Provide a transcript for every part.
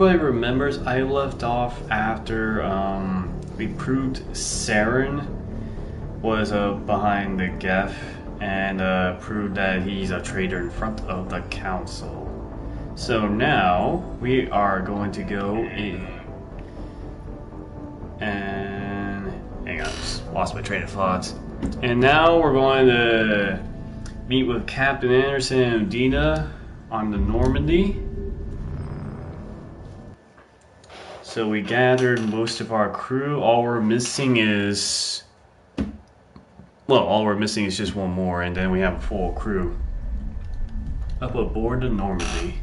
Everybody remembers I left off after we proved Saren was behind the Geth and proved that he's a traitor in front of the council. So now we are going to go in and hang on, just lost my train of thoughts. And now we're going to meet with Captain Anderson and Dina on the Normandy. So we gathered most of our crew. All we're missing is... Well, all we're missing is just one more, and then we have a full crew. Up aboard the Normandy.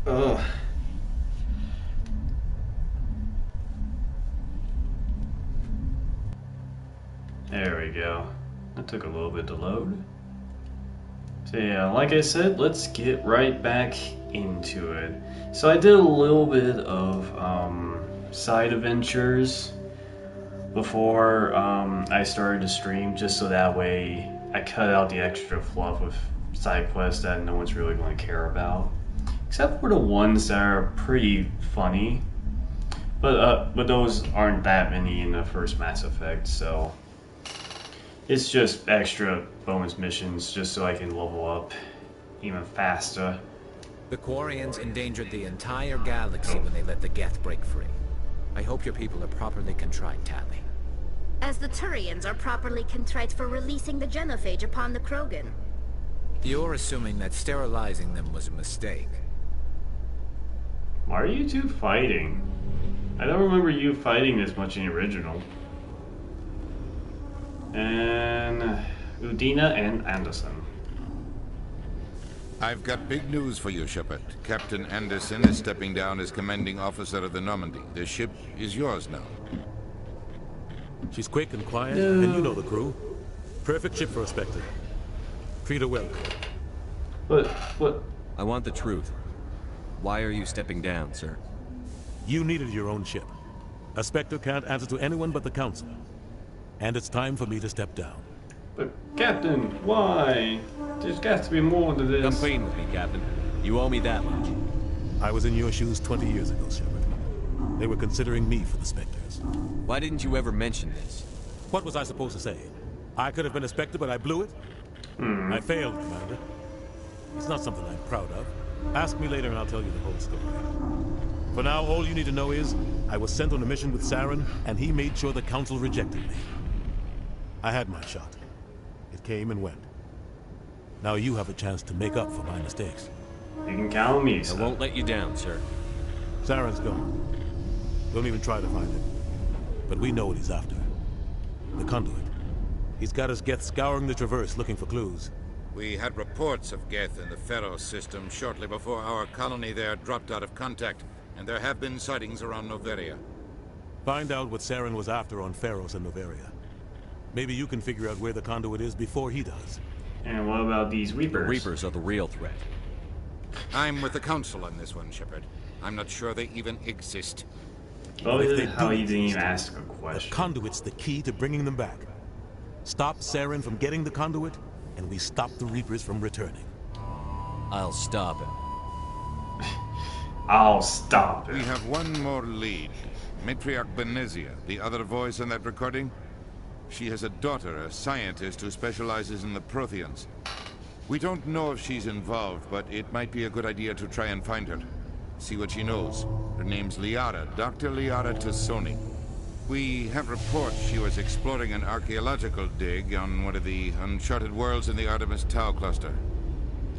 Ugh. There we go. That took a little bit to load. So yeah, like I said, let's get right back into it. So I did a little bit of side adventures before I started to stream, just so that way I cut out the extra fluff with side quests that no one's really going to care about. Except for the ones that are pretty funny. But those aren't that many in the first Mass Effect, so... It's just extra bonus missions just so I can level up even faster. The Quarians endangered the entire galaxy when they let the Geth break free. I hope your people are properly contrite, Tali. As the Turians are properly contrite for releasing the genophage upon the Krogan. You're assuming that sterilizing them was a mistake. Why are you two fighting? I don't remember you fighting this much in the original. And Udina and Anderson. I've got big news for you, Shepard. Captain Anderson is stepping down as commanding officer of the Normandy. The ship is yours now. She's quick and quiet, and you know the crew. Perfect ship for a Spectre. Treat her well. What? I want the truth. Why are you stepping down, sir? You needed your own ship. A Spectre can't answer to anyone but the Council. And it's time for me to step down. But Captain, why? There's got to be more to this. Come clean with me, Captain. You owe me that much. I was in your shoes 20 years ago, Shepard. They were considering me for the Spectres. Why didn't you ever mention this? What was I supposed to say? I could have been a Spectre, but I blew it? I failed, Commander. It's not something I'm proud of. Ask me later and I'll tell you the whole story. For now, all you need to know is, I was sent on a mission with Saren, and he made sure the Council rejected me. I had my shot. It came and went. Now you have a chance to make up for my mistakes. You can count on me, I won't let you down, sir. Saren's gone. Don't even try to find him. But we know what he's after. The conduit. He's got his Geth scouring the Traverse looking for clues. We had reports of Geth in the Pharaoh system shortly before our colony there dropped out of contact, and there have been sightings around Noveria. Find out what Saren was after on Pharos and Noveria. Maybe you can figure out where the conduit is before he does. And what about these Reapers? The Reapers are the real threat. I'm with the Council on this one, Shepard. I'm not sure they even exist. Well, If they how do he didn't even exist, ask a The question. conduit's the key to bringing them back. Stop Saren from getting the conduit, and we stop the Reapers from returning. I'll stop him. I'll stop We it. have one more lead. Matriarch Benezia, the other voice in that recording. She has a daughter, a scientist who specializes in the Protheans. We don't know if she's involved, but it might be a good idea to try and find her. See what she knows. Her name's Liara, Dr. Liara Tassoni. We have reports she was exploring an archaeological dig on one of the uncharted worlds in the Artemis Tau cluster.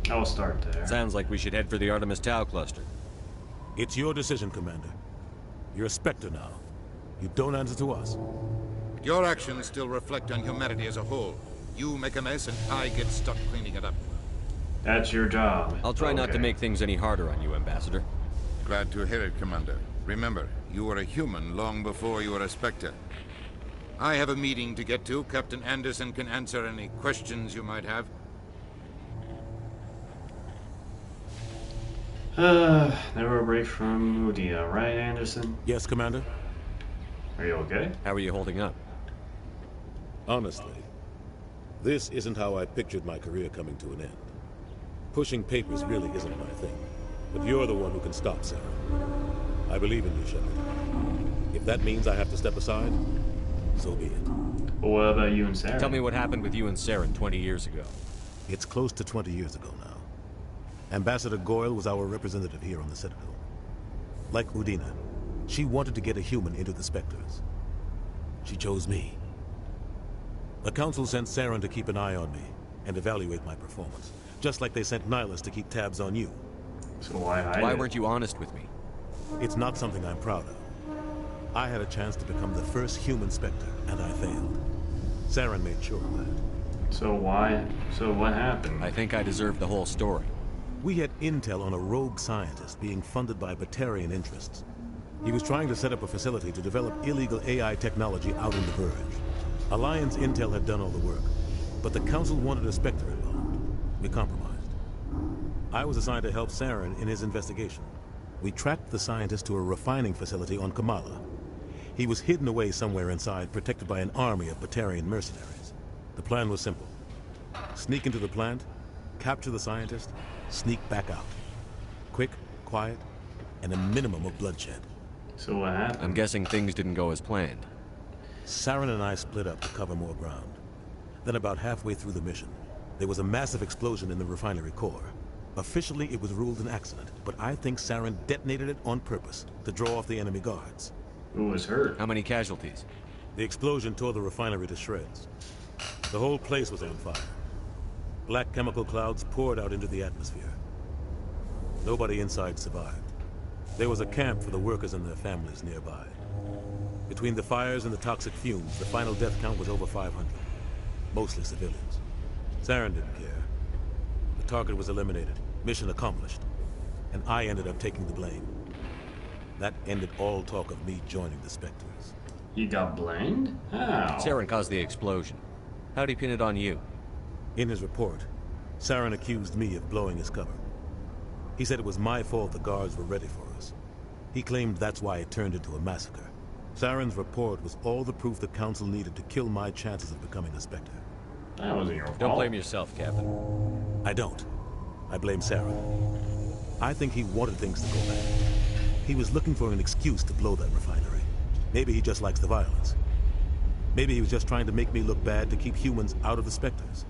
I'll start there. Sounds like we should head for the Artemis Tau cluster. It's your decision, Commander. You're a Spectre now. You don't answer to us. Your actions still reflect on humanity as a whole. You make a mess and I get stuck cleaning it up. That's your job. I'll try not to Okay. make things any harder on you, Ambassador. Glad to hear it, Commander. Remember, you were a human long before you were a Spectre. I have a meeting to get to. Captain Anderson can answer any questions you might have. Never a break from Udina, right, Anderson? Yes, Commander? Are you okay? How are you holding up? Honestly, this isn't how I pictured my career coming to an end. Pushing papers really isn't my thing. But you're the one who can stop Saren. I believe in you, Shepard. If that means I have to step aside, so be it. But what about you and Saren? Tell me what happened with you and Saren 20 years ago. It's close to 20 years ago now. Ambassador Goyle was our representative here on the Citadel. Like Udina, she wanted to get a human into the Spectres. She chose me. The Council sent Saren to keep an eye on me and evaluate my performance, just like they sent Nihilus to keep tabs on you. So why hide Why it? weren't you honest with me? It's not something I'm proud of. I had a chance to become the first human Spectre, and I failed. Saren made sure of that. So why? So what happened? I think I deserve the whole story. We had intel on a rogue scientist being funded by Batarian interests. He was trying to set up a facility to develop illegal AI technology out in the Verge. Alliance intel had done all the work, but the Council wanted a Spectre involved. We compromised. I was assigned to help Saren in his investigation. We tracked the scientist to a refining facility on Kamala. He was hidden away somewhere inside, protected by an army of Batarian mercenaries. The plan was simple. Sneak into the plant, capture the scientist, sneak back out. Quick, quiet, and a minimum of bloodshed. So what happened? I'm guessing things didn't go as planned. Saren and I split up to cover more ground. Then about halfway through the mission, there was a massive explosion in the refinery core. Officially, it was ruled an accident, but I think Saren detonated it on purpose to draw off the enemy guards. Who was hurt? How many casualties? The explosion tore the refinery to shreds. The whole place was on fire. Black chemical clouds poured out into the atmosphere. Nobody inside survived. There was a camp for the workers and their families nearby. Between the fires and the toxic fumes, the final death count was over 500. Mostly civilians. Saren didn't care. The target was eliminated, mission accomplished, and I ended up taking the blame. That ended all talk of me joining the Spectres. You got blamed? How? Saren caused the explosion. How'd he pin it on you? In his report, Saren accused me of blowing his cover. He said it was my fault the guards were ready for us. He claimed that's why it turned into a massacre. Saren's report was all the proof the Council needed to kill my chances of becoming a Spectre. That wasn't your fault. Don't blame yourself, Captain. I don't. I blame Saren. I think he wanted things to go bad. He was looking for an excuse to blow that refinery. Maybe he just likes the violence. Maybe he was just trying to make me look bad to keep humans out of the Spectres.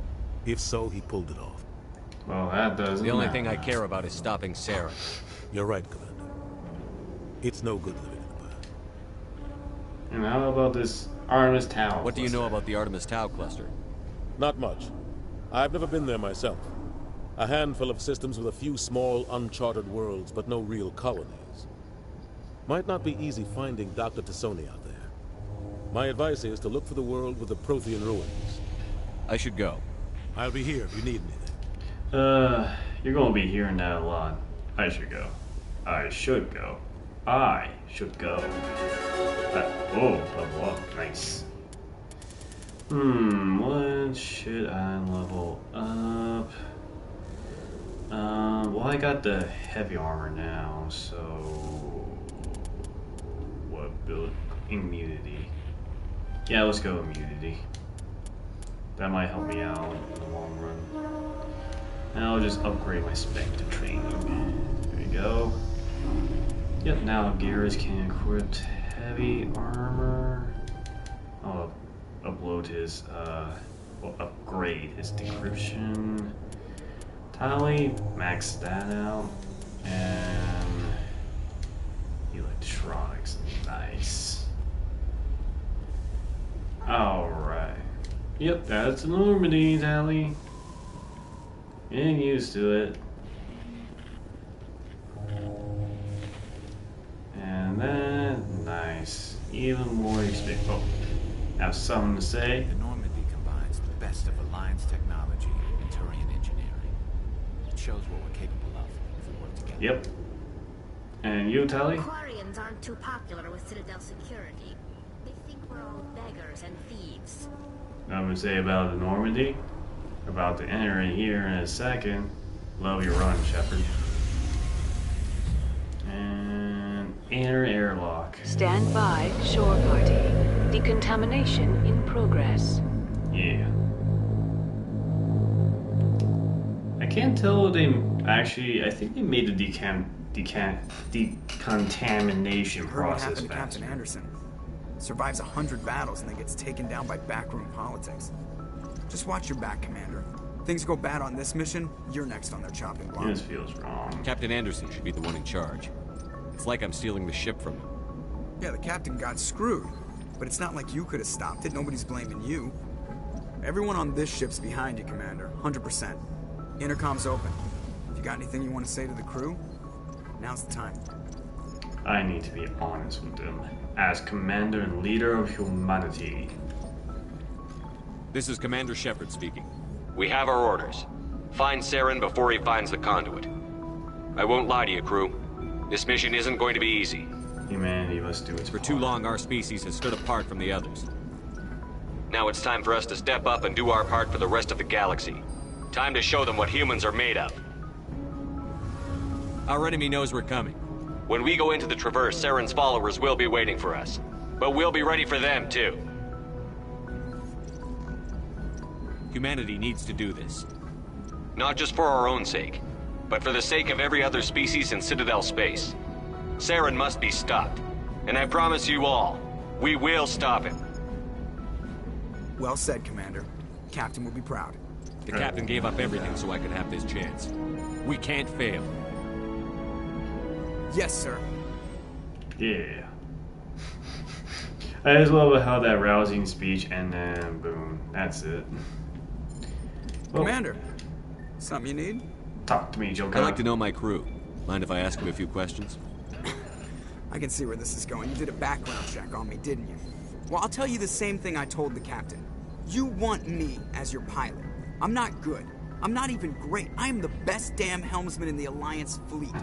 If so, he pulled it off. Well, that doesn't The only matter. thing I care about is stopping Saren. You're right, Commander. It's no good living in the past. And how about this Artemis Tau? What do you know about the Artemis Tau cluster? Not much. I've never been there myself. A handful of systems with a few small, uncharted worlds, but no real colonies. Might not be easy finding Dr. Tassoni out there. My advice is to look for the world with the Prothean ruins. I should go. I'll be here if you need anything. You're gonna be hearing that a lot. I should go. I should go. I should go. Oh, level up. Nice. What should I level up? Well, I got the heavy armor now, so... What build? Immunity. Yeah, let's go immunity. That might help me out in the long run. And I'll just upgrade my spec to training. There we go. Yep, now Gears can equip heavy armor. I'll upload his, well, upgrade his decryption. Tally, max that out. And electronics, nice. Alright. Yep, that's Normandy, Tally. Getting used to it. And then, nice. Even more experience. Oh, have something to say? The Normandy combines the best of Alliance technology and Turian engineering. It shows what we're capable of if we work together. Yep. And you, Tally? Quarians aren't too popular with Citadel security. They think we're all beggars and thieves. I'm gonna say about the Normandy. About to enter it here in a second. Love your run, Shepard. And inner airlock. Stand by, shore party. Decontamination in progress. Yeah. I can't tell if they actually. I think they made the decontamination Heard what process happened to faster. Captain Anderson. Survives 100 battles and then gets taken down by backroom politics. Just watch your back, Commander. Things go bad on this mission, you're next on their chopping block. This feels wrong. Captain Anderson should be the one in charge. It's like I'm stealing the ship from him. Yeah, the captain got screwed. But it's not like you could have stopped it. Nobody's blaming you. Everyone on this ship's behind you, Commander. 100%. Intercom's open. If you got anything you want to say to the crew, now's the time. I need to be honest with them. As commander and leader of humanity. This is Commander Shepard speaking. We have our orders. Find Saren before he finds the conduit. I won't lie to you, crew. This mission isn't going to be easy. Humanity must do its For part. too long, our species has stood apart from the others. Now it's time for us to step up and do our part for the rest of the galaxy. Time to show them what humans are made of. Our enemy knows we're coming. When we go into the Traverse, Saren's followers will be waiting for us. But we'll be ready for them, too. Humanity needs to do this. Not just for our own sake, but for the sake of every other species in Citadel space. Saren must be stopped. And I promise you all, we will stop him. Well said, Commander. Captain will be proud. The captain gave up everything so I could have this chance. We can't fail. Yes, sir. Yeah. I just love how that rousing speech and then boom, that's it. Well, Commander, something you need? talk to me, Joker. I'd like to know my crew. Mind if I ask you a few questions? I can see where this is going. You did a background check on me, didn't you? Well, I'll tell you the same thing I told the captain. You want me as your pilot. I'm not good. I'm not even great. I am the best damn helmsman in the Alliance fleet.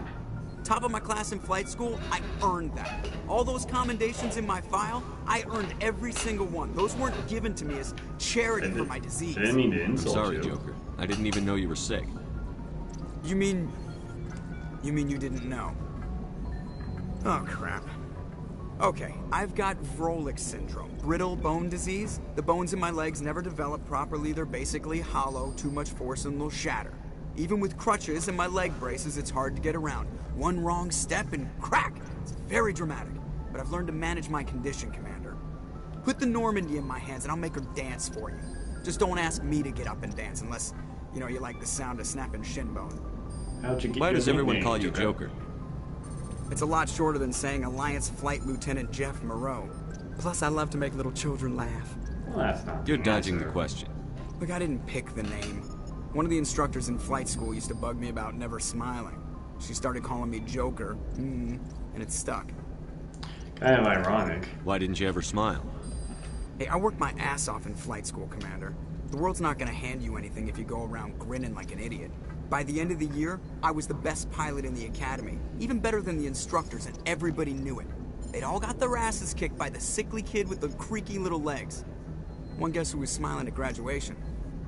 Top of my class in flight school, I earned that. All those commendations in my file, I earned every single one. Those weren't given to me as charity for my disease. I didn't mean to I'm insult sorry, you. Joker. I didn't even know you were sick. You mean you didn't know? Oh, crap. Okay, I've got Vrolik syndrome, brittle bone disease. The bones in my legs never develop properly. They're basically hollow, too much force and they'll shatter. Even with crutches and my leg braces, it's hard to get around. One wrong step and crack! It's very dramatic. But I've learned to manage my condition, Commander. Put the Normandy in my hands and I'll make her dance for you. Just don't ask me to get up and dance unless, you like the sound of snapping shin bone. How'd you get Why your does everyone nickname, call you Joker? It's a lot shorter than saying Alliance Flight Lieutenant Jeff Moreau. Plus, I love to make little children laugh. Well, that's not You're the dodging answer. the question. Look, I didn't pick the name. One of the instructors in flight school used to bug me about never smiling. She started calling me Joker, and it stuck. Kind of ironic. Why didn't you ever smile? Hey, I worked my ass off in flight school, Commander. The world's not gonna hand you anything if you go around grinning like an idiot. By the end of the year, I was the best pilot in the academy, even better than the instructors, and everybody knew it. They'd all got their asses kicked by the sickly kid with the creaky little legs. One guess who was smiling at graduation?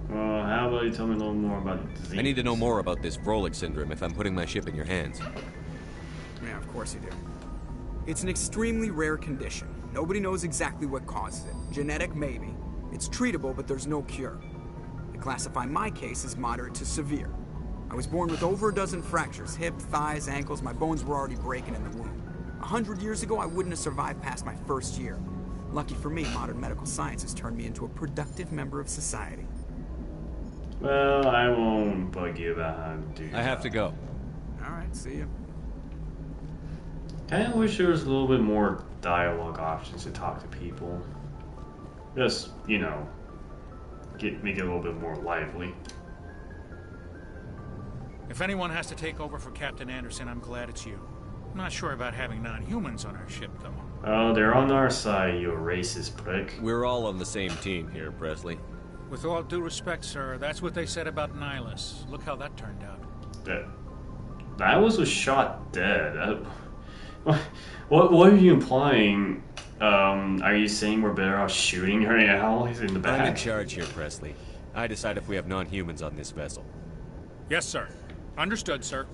Well, how about you tell me a little more about the disease? I need to know more about this Vrolik syndrome if I'm putting my ship in your hands. Yeah, of course you do. It's an extremely rare condition. Nobody knows exactly what causes it. Genetic, maybe. It's treatable, but there's no cure. They classify my case as moderate to severe. I was born with over a dozen fractures, hip, thighs, ankles. My bones were already breaking in the womb. 100 years ago, I wouldn't have survived past my first year. Lucky for me, modern medical science has turned me into a productive member of society. Well, I won't bug you about how to do I have to go. All right, see you. Kind of wish there was a little bit more dialogue options to talk to people. Just, make it a little bit more lively. If anyone has to take over for Captain Anderson, I'm glad it's you. I'm not sure about having non-humans on our ship, though. Oh, they're on our side, you racist prick. We're all on the same team here, Presley. With all due respect, sir, that's what they said about Nihilus. Look how that turned out. That was shot dead. What are you implying? Are you saying we're better off shooting her now? He's in the back. I'm in charge here, Presley. I decide if we have non-humans on this vessel. Yes, sir. Understood, sir.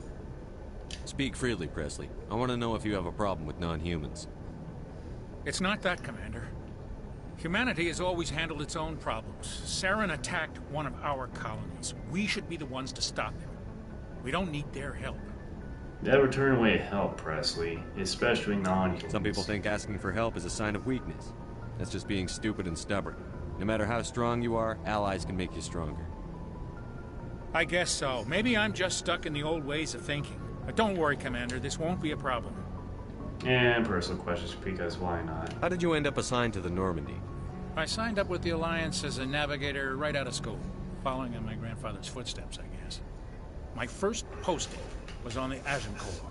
Speak freely, Presley. I want to know if you have a problem with non-humans. It's not that, Commander. Humanity has always handled its own problems. Saren attacked one of our colonies. We should be the ones to stop him. We don't need their help. Never turn away help, Presley, especially non-humans. Some people think asking for help is a sign of weakness. That's just being stupid and stubborn. No matter how strong you are, allies can make you stronger. I guess so. Maybe I'm just stuck in the old ways of thinking. But don't worry, Commander. This won't be a problem. And personal questions, because why not? How did you end up assigned to the Normandy? I signed up with the Alliance as a navigator right out of school, following in my grandfather's footsteps, I guess. My first posting was on the Agincourt.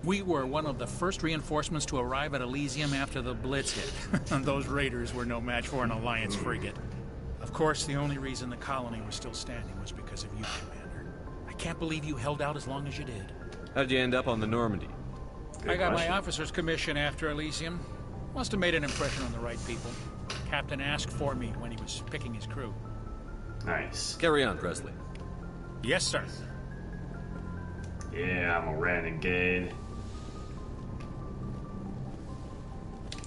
We were one of the first reinforcements to arrive at Elysium after the Blitz hit. Those raiders were no match for an Alliance frigate. Of course, the only reason the colony was still standing was because of you, Commander. I can't believe you held out as long as you did. How did you end up on the Normandy? I got my officer's commission after Elysium. Must have made an impression on the right people. Captain asked for me when he was picking his crew. Nice. Carry on, Presley. Yes, sir. Yeah, I'm a renegade.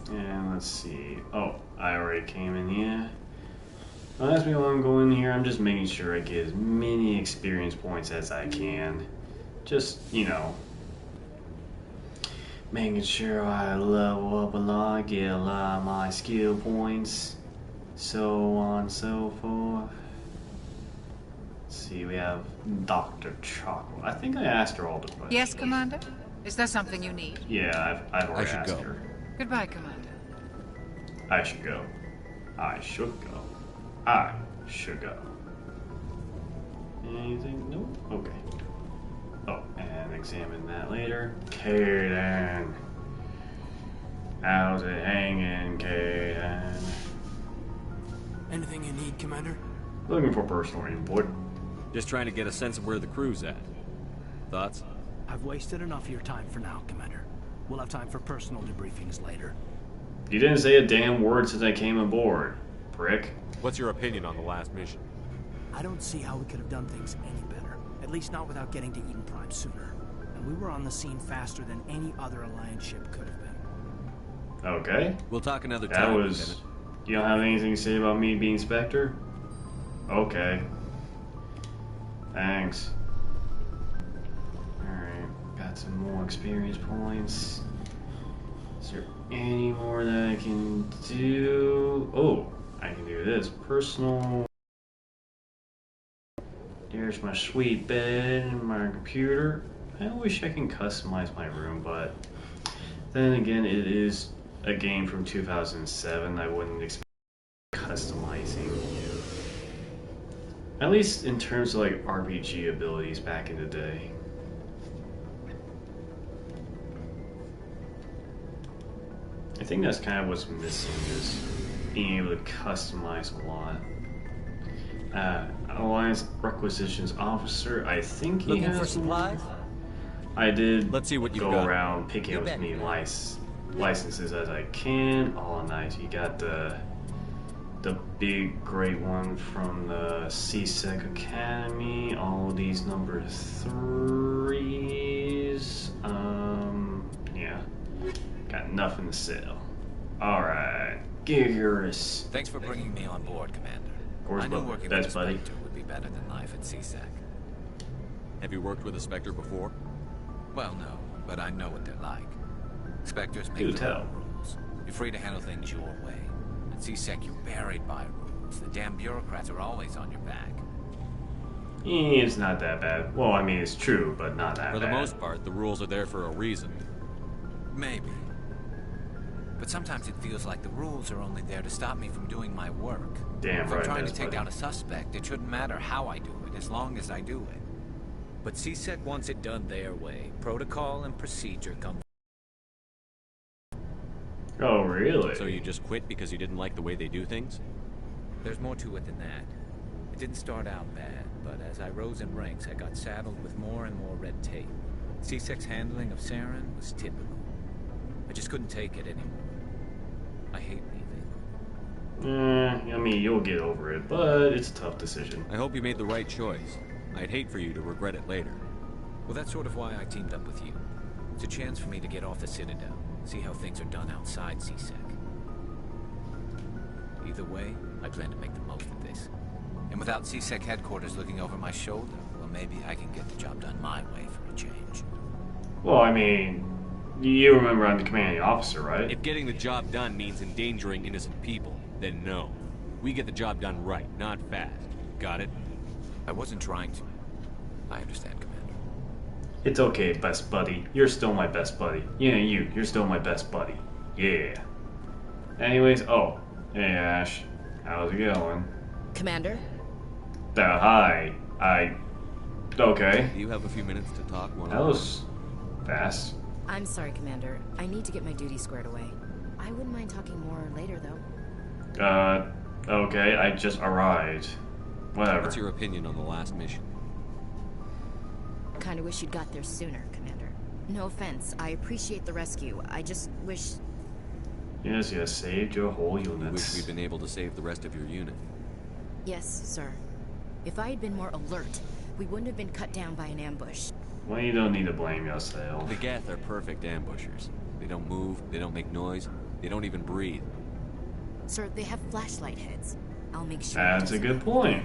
And let's see. Oh, I already came in here. Don't ask me why I'm going here. I'm just making sure I get as many experience points as I can. Just, you know, making sure I level up a lot, get a lot of my skill points, so on and so forth. Let's see, we have Dr. Chocolate. I think I asked her all the questions. Yes, Commander? Is there something you need? Yeah, I've already asked her. Goodbye, Commander. I should go. I should go. I should go. Anything? Nope. Okay. Oh, and examine that later. Kaden. How's it hanging, Kaden? Anything you need, Commander? Looking for personal input. Just trying to get a sense of where the crew's at. Thoughts? I've wasted enough of your time for now, Commander. We'll have time for personal debriefings later. You didn't say a damn word since I came aboard, prick. What's your opinion on the last mission? I don't see how we could have done things any better. At least not without getting to Eden Prime sooner. And we were on the scene faster than any other Alliance ship could have been. Okay. We'll talk another time. That was... You don't have anything to say about me being Spectre? Okay. Thanks. Alright, got some more experience points. Is there any more that I can do? Oh, I can do this. Personal. There's my sweet bed and my computer. I wish I can customize my room, but then again, it is a game from 2007. I wouldn't expect customizing. At least in terms of like RPG abilities back in the day. I think that's kind of what's missing, is being able to customize a lot. Alliance Requisitions Officer, I think he Looking has for supplies? I did Let's see what you've go got. around picking up as many licenses as I can. Oh, nice. You got the big great one from the CSEC Academy. All these number 3s. Yeah. Got nothing to sell. Alright. Gearus. Thanks for bringing me on board, Commander. Of course, I knew working with a buddy. Spectre would be better than life at CSEC. Have you worked with a Spectre before? Well, no, but I know what they're like. Spectres Do make their tell. own rules. You're free to handle things your way. At CSEC, you're buried by rules. The damn bureaucrats are always on your back. It's not that bad. Well, I mean, it's true, but not that bad. For the most part, the rules are there for a reason. Maybe. But sometimes it feels like the rules are only there to stop me from doing my work. Damn if right I'm trying it to is, take buddy. down a suspect, it shouldn't matter how I do it, as long as I do it. But CSEC wants it done their way. Protocol and procedure come. Oh, really? So you just quit because you didn't like the way they do things? There's more to it than that. It didn't start out bad, but as I rose in ranks, I got saddled with more and more red tape. CSEC's handling of Saren was typical. I just couldn't take it anymore. I hate leaving. I mean, you'll get over it, but it's a tough decision. I hope you made the right choice. I'd hate for you to regret it later. Well, that's sort of why I teamed up with you. It's a chance for me to get off the Citadel, see how things are done outside CSEC. Either way, I plan to make the most of this. And without CSEC headquarters looking over my shoulder, well, maybe I can get the job done my way for a change. Well, I mean, you remember I'm the commanding officer, right? If getting the job done means endangering innocent people, then no. We get the job done right, not fast. Got it? I wasn't trying to. I understand, Commander. It's okay, best buddy. You're still my best buddy. Yeah, you're still my best buddy. Yeah. Anyways, oh, hey Ash, how's it going? Commander? Hi. Okay. Do you have a few minutes to talk one-on-one? That was fast. I'm sorry, Commander. I need to get my duty squared away. I wouldn't mind talking more later, though. Okay, I just arrived. Whatever. What's your opinion on the last mission? Kinda wish you'd got there sooner, Commander. No offense, I appreciate the rescue. I just wish... Yes, you saved your whole unit. You wish we'd been able to save the rest of your unit. Yes, sir. If I had been more alert, we wouldn't have been cut down by an ambush. Well, you don't need to blame yourself. The Geth are perfect ambushers. They don't move, they don't make noise, they don't even breathe. Sir, they have flashlight heads. I'll make sure... That's a good point.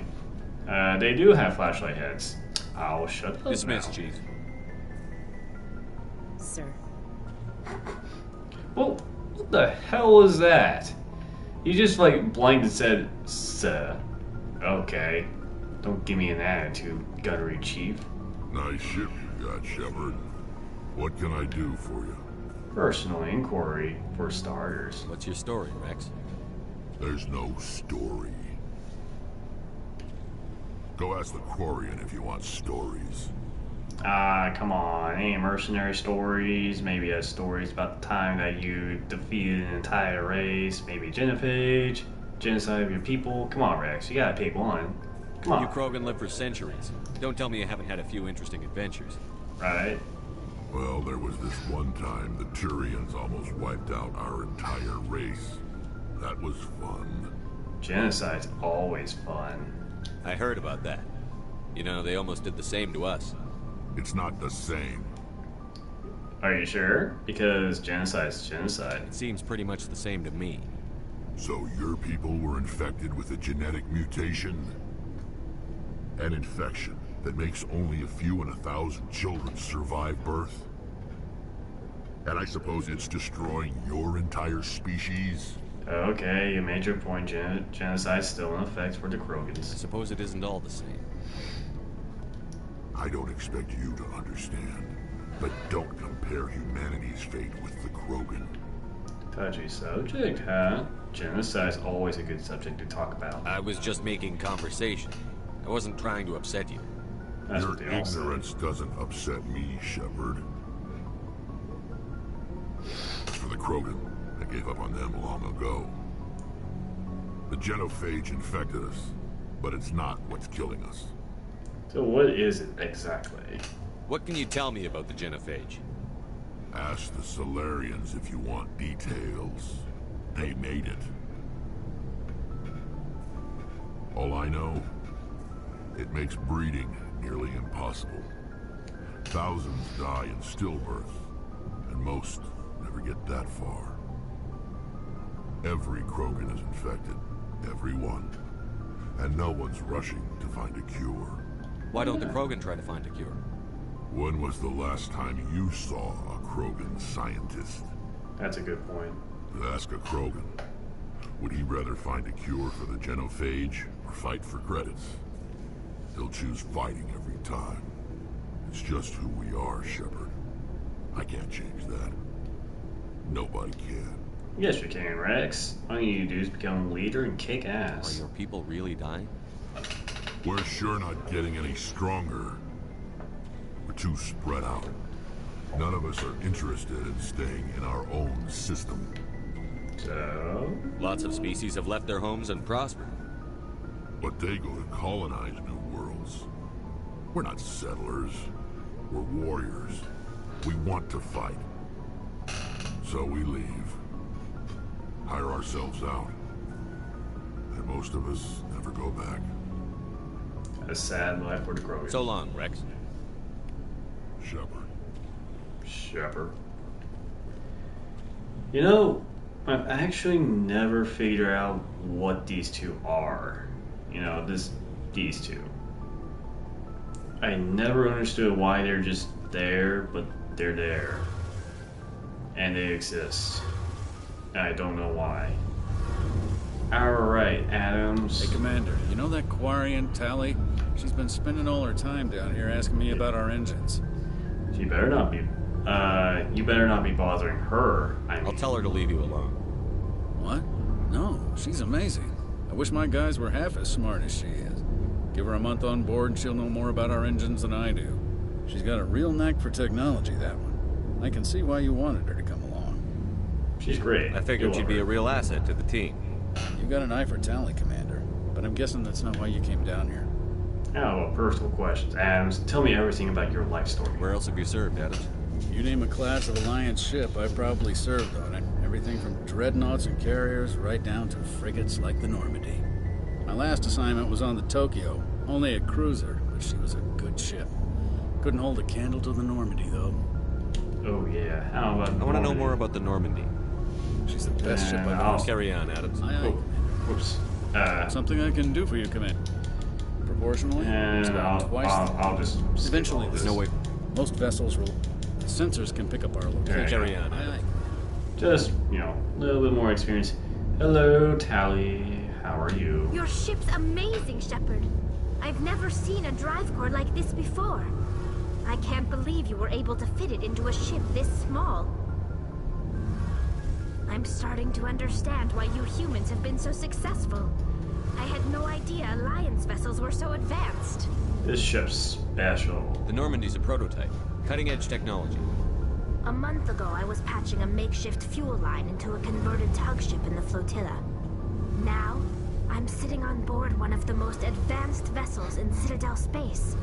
They do have flashlight heads. I'll shut those Dismissed, now. Chief. Sir. Well, what the hell was that? You just like blinked and said, "Sir." Okay. Don't give me an attitude, gunnery chief. Nice ship you got, Shepard. What can I do for you? Personal inquiry, for starters. What's your story, Rex? There's no story. Go ask the Quarian if you want stories. Come on. Any mercenary stories? Maybe stories about the time that you defeated an entire race? Maybe genophage? Genocide of your people? Come on, Rex. You gotta pick one. Come on. You Krogan live for centuries. Don't tell me you haven't had a few interesting adventures. Right. Well, there was this one time the Turians almost wiped out our entire race. That was fun. Genocide's always fun. I heard about that. You know, they almost did the same to us. It's not the same. Are you sure? Because genocide's genocide. It seems pretty much the same to me. So your people were infected with a genetic mutation? An infection that makes only a few in 1,000 children survive birth? And I suppose it's destroying your entire species? Okay, you made your point. Genocide's still in effect for the Krogans. I suppose it isn't all the same. I don't expect you to understand, but don't compare humanity's fate with the Krogan. Touchy subject, huh? Genocide's always a good subject to talk about. I was just making conversation. I wasn't trying to upset you. That's Your what they all say. ignorance doesn't upset me, Shepard. As for the Krogan, I gave up on them long ago. The genophage infected us, but it's not what's killing us. So what is it exactly? What can you tell me about the genophage? Ask the Solarians if you want details. They made it. All I know, it makes breeding nearly impossible. Thousands die in stillbirth, and most never get that far. Every Krogan is infected, every one. And no one's rushing to find a cure. Why don't the Krogan try to find a cure? When was the last time you saw a Krogan scientist? That's a good point. Ask a Krogan. Would he rather find a cure for the genophage or fight for credits? He'll choose fighting every time. It's just who we are, Shepard. I can't change that. Nobody can. Yes, you can, Rex. All you need to do is become a leader and kick ass. Are your people really dying? We're sure not getting any stronger. We're too spread out. None of us are interested in staying in our own system. So? Lots of species have left their homes and prospered. But they go to colonize new worlds. We're not settlers. We're warriors. We want to fight. So we leave. Hire ourselves out. And most of us never go back. A sad life for the Krogans. So long, Rex. Shepard. You know, I've actually never figured out what these two are. You know, these two. I never understood why they're just there, but they're there. And they exist. I don't know why. Alright, Adams. Hey, Commander, you know that Quarian, Tally? She's been spending all her time down here asking me about our engines. She better not be. You better not be bothering her. I'll tell her to leave you alone. What? No, she's amazing. I wish my guys were half as smart as she is. Give her a month on board and she'll know more about our engines than I do. She's got a real knack for technology, that one. I can see why you wanted her to come along. She's great. I figured she'd be a real asset to the team. You got an eye for Tally, Commander. But I'm guessing that's not why you came down here. Oh, well, personal questions. Adams, tell me everything about your life story. Where else have you served, Adams? You name a class of Alliance ship, I've probably served on it. Everything from dreadnoughts and carriers right down to frigates like the Normandy. My last assignment was on the Tokyo. Only a cruiser, but she was a good ship. Couldn't hold a candle to the Normandy, though. Oh, yeah. How about I want to know more about the Normandy. She's the best ship I've ever. Carry on, Adams. Whoops. Something I can do for you, Commander. Proportionally, it's about twice. I'll just. Eventually, there's no way. Most vessels will. The sensors can pick up our location. Carry on. Just, you know, a little bit more experience. Hello, Tally. How are you? Your ship's amazing, Shepard. I've never seen a drive core like this before. I can't believe you were able to fit it into a ship this small. I'm starting to understand why you humans have been so successful. I had no idea Alliance vessels were so advanced. This ship's special. The Normandy's a prototype. Cutting-edge technology. A month ago, I was patching a makeshift fuel line into a converted tug ship in the flotilla. Now, I'm sitting on board one of the most advanced vessels in Citadel space.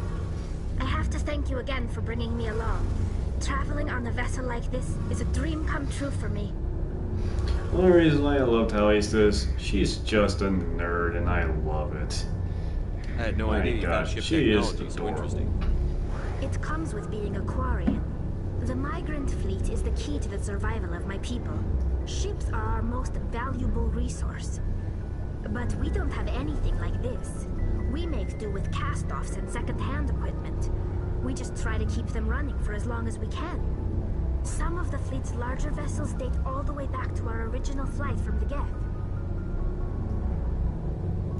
I have to thank you again for bringing me along. Traveling on a vessel like this is a dream come true for me. One reason I love Tally is this. She's just a nerd, and I love it. I had no idea you found ship technology so interesting. It comes with being a Quarian. The migrant fleet is the key to the survival of my people. Ships are our most valuable resource. But we don't have anything like this. We make do with cast-offs and second-hand equipment. We just try to keep them running for as long as we can. Some of the fleet's larger vessels date all the way back to our original flight from the Geth.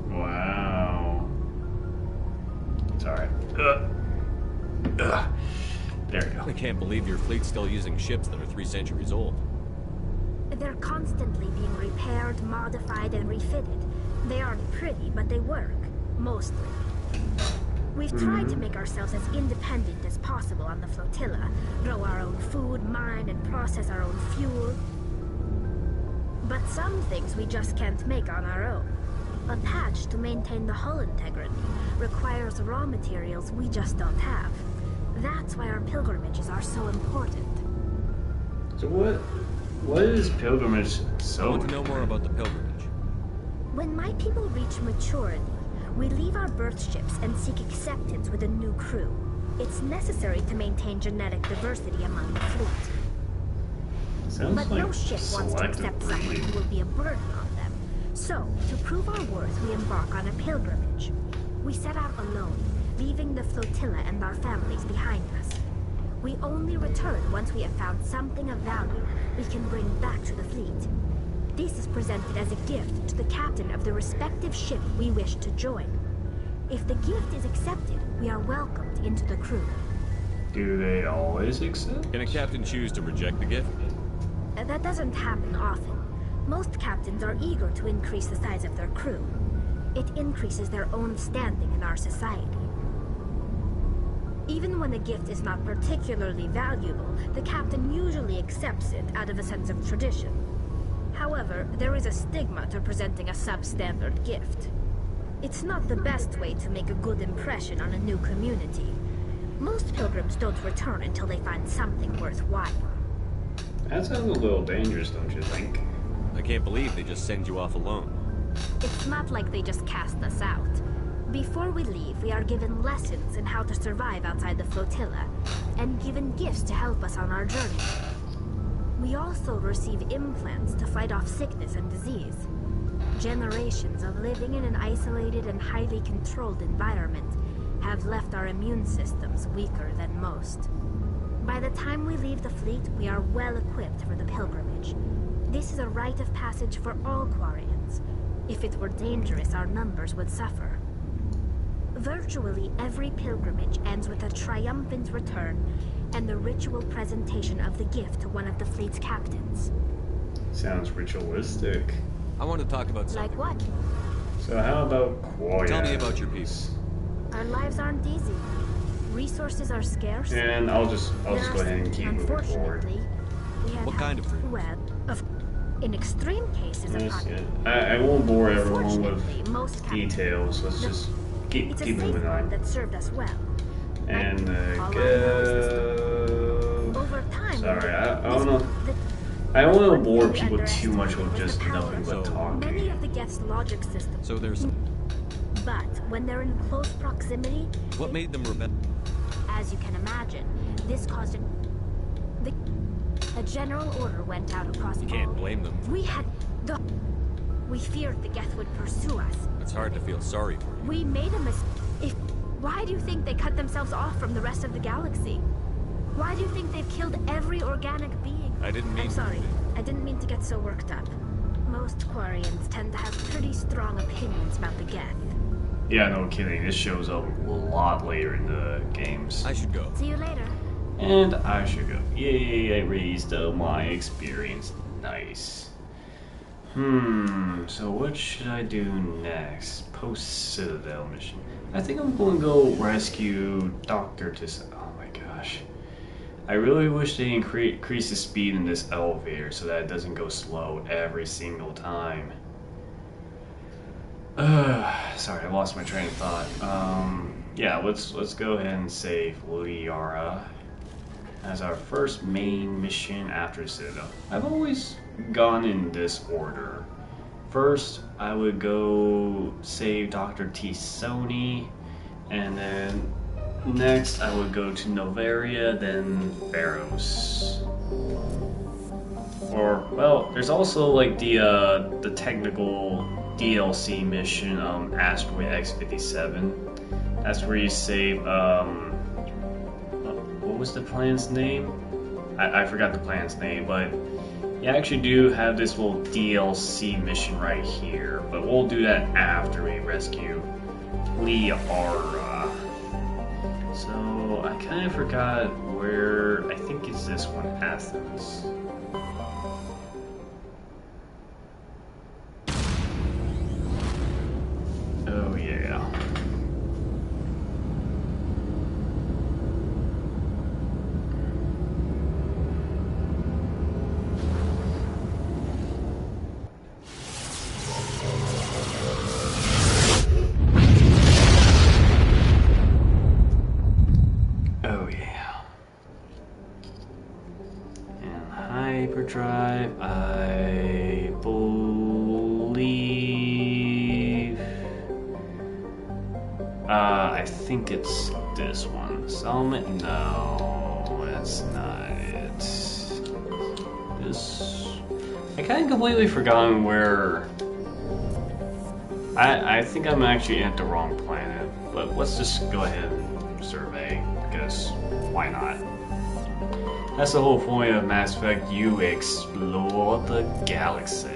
Wow. Sorry. There we go. I can't believe your fleet's still using ships that are 3 centuries old. They're constantly being repaired, modified, and refitted. They aren't pretty, but they work. Mostly. We've tried to make ourselves as independent as possible on the flotilla. Grow our own food, mine, and process our own fuel. But some things we just can't make on our own. A patch to maintain the hull integrity requires raw materials we just don't have. That's why our pilgrimages are so important. So what is pilgrimage so? I want to know more about the pilgrimage. When my people reach maturity, we leave our birth ships and seek acceptance with a new crew. It's necessary to maintain genetic diversity among the fleet. Sounds but like no ship wants to accept someone who will be a burden on them. So, to prove our worth, we embark on a pilgrimage. We set out alone, leaving the flotilla and our families behind us. We only return once we have found something of value we can bring back to the fleet. This is presented as a gift to the captain of the respective ship we wish to join. If the gift is accepted, we are welcomed into the crew. Do they always accept? Can a captain choose to reject the gift? That doesn't happen often. Most captains are eager to increase the size of their crew. It increases their own standing in our society. Even when the gift is not particularly valuable, the captain usually accepts it out of a sense of tradition. However, there is a stigma to presenting a substandard gift. It's not the best way to make a good impression on a new community. Most pilgrims don't return until they find something worthwhile. That sounds a little dangerous, don't you think? I can't believe they just send you off alone. It's not like they just cast us out. Before we leave, we are given lessons in how to survive outside the flotilla, and given gifts to help us on our journey. We also receive implants to fight off sickness and disease. Generations of living in an isolated and highly controlled environment have left our immune systems weaker than most. By the time we leave the fleet, we are well equipped for the pilgrimage. This is a rite of passage for all Quarians. If it were dangerous, our numbers would suffer. Virtually every pilgrimage ends with a triumphant return and the ritual presentation of the gift to one of the fleet's captains. Sounds ritualistic. I want to talk about something. Like what? So how about Quarians? Tell me about your peace. Our lives aren't easy. Resources are scarce. And I'll just go ahead and keep moving forward. What kind of things? Well, in extreme cases, I won't bore everyone with details. Let's just keep moving on. That served us well. And go. Over time, sorry, I don't know. I don't want to bore people too much with just nothing but talking. Many of the Geth's logic systems. So there's. But when they're in close proximity. What made them rebel? As you can imagine, this caused a general order went out across. You can't blame them. We feared the Geth would pursue us. It's hard to feel sorry for you. We made a mistake. Why do you think they cut themselves off from the rest of the galaxy? Why do you think they've killed every organic being? I didn't mean. I'm sorry. I didn't mean to get so worked up. Most Quarians tend to have pretty strong opinions about the Geth. Yeah, no kidding. This shows up a lot later in the games. I should go. See you later. And I should go. Yay, I raised my experience. Nice. So what should I do next? Post-Citadel mission. I think I'm going to go rescue Dr. Oh my gosh. I really wish they increase the speed in this elevator so that it doesn't go slow every single time. Sorry, I lost my train of thought. Yeah, let's go ahead and save Liara as our first main mission after Citadel. I've always gone in this order. First, I would go save Dr. T'Soni, and then next I would go to Novaria, then Pharos. Or, well, there's also like the technical DLC mission, Asteroid X-57. That's where you save, what was the planet's name? I forgot the planet's name, but you actually do have this little DLC mission right here. But we'll do that after we rescue Liara. So, I kind of forgot where, I think it's this one, Athens. Oh yeah. Oh yeah. And hyperdrive, I believe. I think it's this one. No, that's not it. This. I kind of completely forgotten where. I think I'm actually at the wrong planet, but let's just go ahead and survey, because why not? That's the whole point of Mass Effect, you explore the galaxy.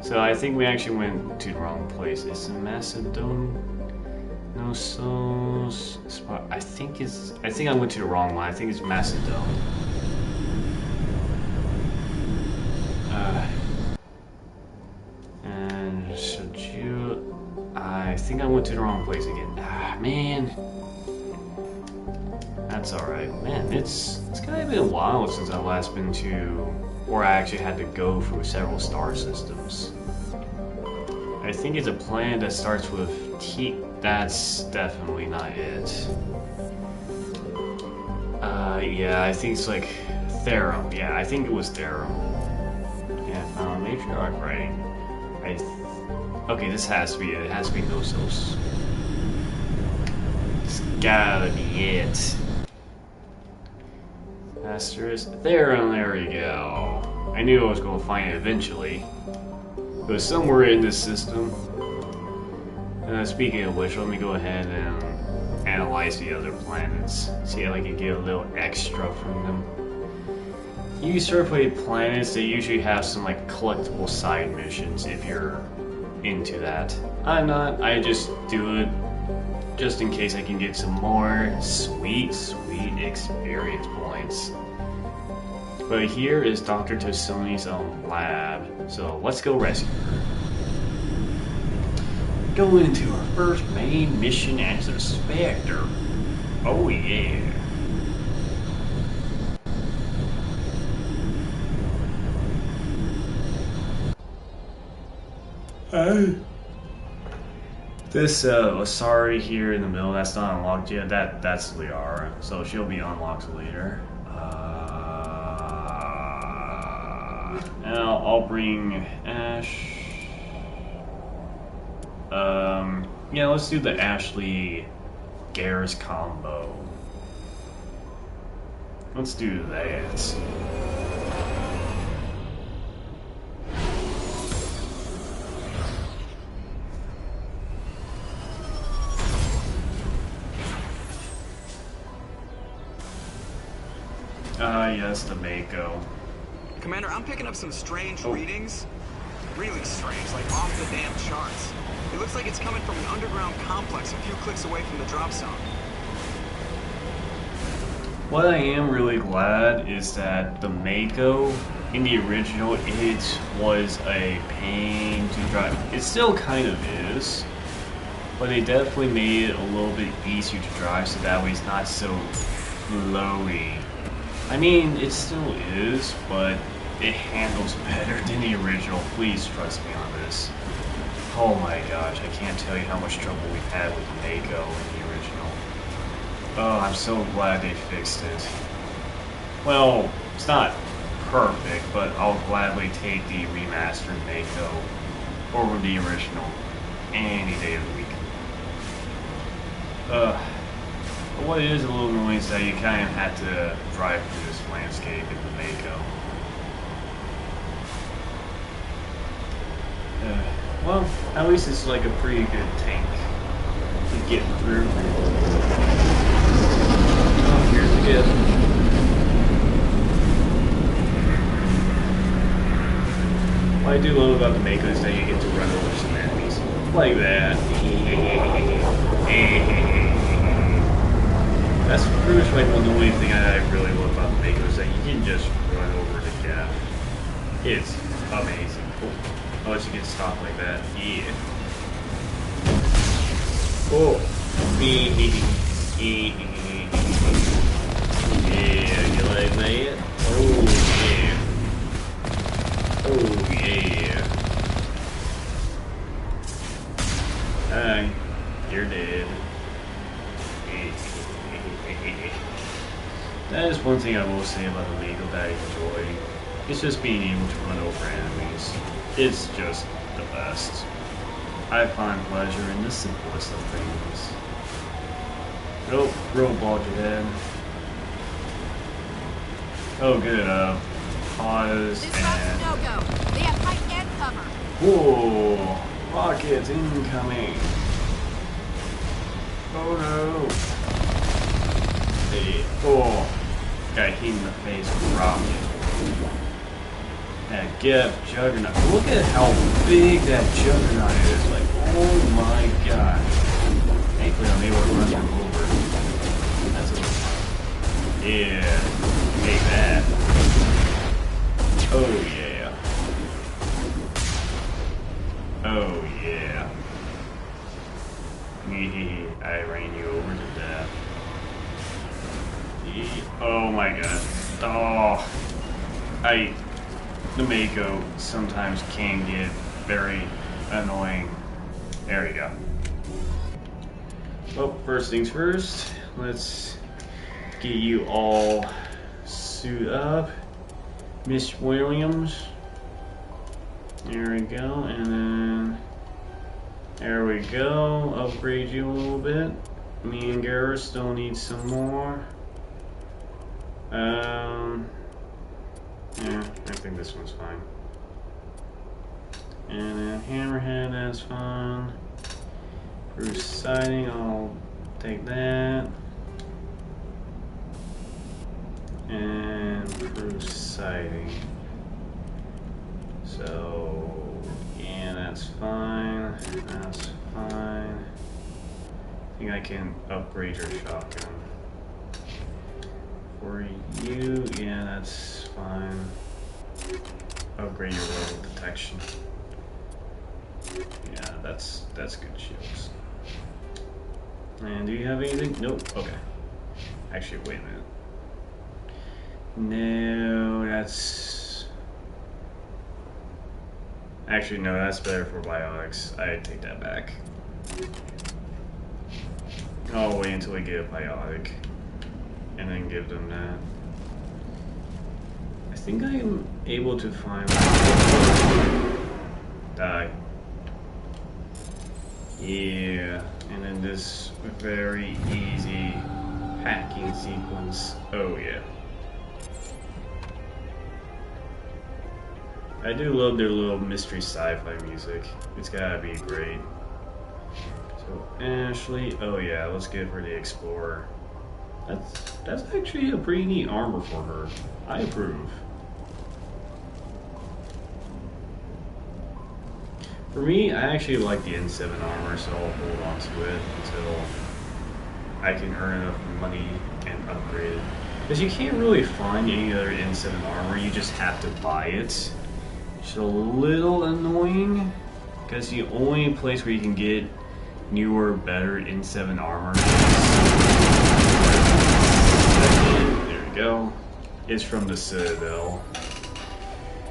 So I think we actually went to the wrong place. It's in Macedon. No, so I think I went to the wrong one. I think it's Macedon. And should you? I think I went to the wrong place again. Ah, man. That's alright. Man, it's kind of been a while since I've last been to, or I actually had to go through several star systems. I think it's a planet that starts with T. That's definitely not it. Yeah, I think it's like Therum. Yeah, I think it was Therum. Yeah, matriarch writing. Okay, this has to be it. It has to be Knossos. It's gotta be it. Asterisk. There we go. I knew I was going to find it eventually. It was somewhere in this system. Speaking of which, let me go ahead and analyze the other planets. See if I can get a little extra from them. You survey planets, they usually have some like collectible side missions if you're into that. I'm not, I just do it just in case I can get some more sweet experience points. But here is Dr. Tosoni's own lab, so let's go rescue her. Go into our first main mission as a Spectre. Oh yeah. This Asari here in the middle, that's not unlocked yet. That's Liara, so she'll be unlocked later. Now I'll bring Ash. Yeah, let's do the Ashley Garrus combo. Let's do that. Yes, the Mako. Commander, I'm picking up some strange readings. Really strange, like off the damn charts. It looks like it's coming from an underground complex a few clicks away from the drop zone. What I am really glad is that the Mako, in the original, it was a pain to drive. It still kind of is, but they definitely made it a little bit easier to drive so that way it's not so flowy. I mean, it still is, but it handles better than the original. Please trust me on this. Oh my gosh, I can't tell you how much trouble we've had with the Mako in the original. Oh, I'm so glad they fixed it. Well, it's not perfect, but I'll gladly take the remastered Mako over the original any day of the week. But what is a little annoying is that you kind of have to drive through this landscape in the Mako. Well, at least it's like a pretty good tank to get through. Oh, here's the gift. What I do love about the Mako is that you get to run over some enemies. Like that. That's pretty much like the only thing I really love about the Mako is that you can just run over the gap. It's amazing. I'll let you get stopped like that. Yeah. Oh. Yeah, you like that? Oh, yeah. Oh, yeah. Hi. You're dead. That is one thing I will say about the Mako that I enjoy. It's just being able to run over enemies. It's just the best. I find pleasure in the simplest of things. Oh, roadblock ahead. Oh, good. Pause and. No-go. They have height and cover. Whoa! Rockets incoming. Oh no! Hey, oh! Got hit in the face with a rocket. That Juggernaut. Look at how big that Juggernaut is. Like, oh my god. Thankfully I'm able to run him over. That's a yeah. Take that. Oh yeah. Oh yeah. I ran you over to death. Oh my god. Oh. The Mako sometimes can get very annoying. There we go. Well, first things first, let's get you all suit up. Miss Williams. There we go, and then there we go. Upgrade you a little bit. Me and Garrus still need some more. Yeah, I think this one's fine. And then Hammerhead, that's fine. Cruise sighting, I'll take that. And cruise sighting. So, yeah, that's fine. That's fine. I think I can upgrade your shotgun. For you, yeah, that's fine. Upgrade your level detection. Yeah, that's good shields. And do you have anything? Nope. Okay. Actually, wait a minute. No, that's... Actually, no, that's better for biotics. I take that back. I'll wait until we get a biotic. And then give them that. I think I am able to find... Die. Yeah, and then this very easy hacking sequence. Oh yeah. I do love their little mystery sci-fi music. It's gotta be great. So Ashley, oh yeah, let's give her the Explorer. That's actually a pretty neat armor for her. I approve. For me, I actually like the N7 armor, so I'll hold on to it until I can earn enough money and upgrade it. Because you can't really find any other N7 armor, you just have to buy it. It's a little annoying, because the only place where you can get newer, better N7 armor there we go, is from the Citadel.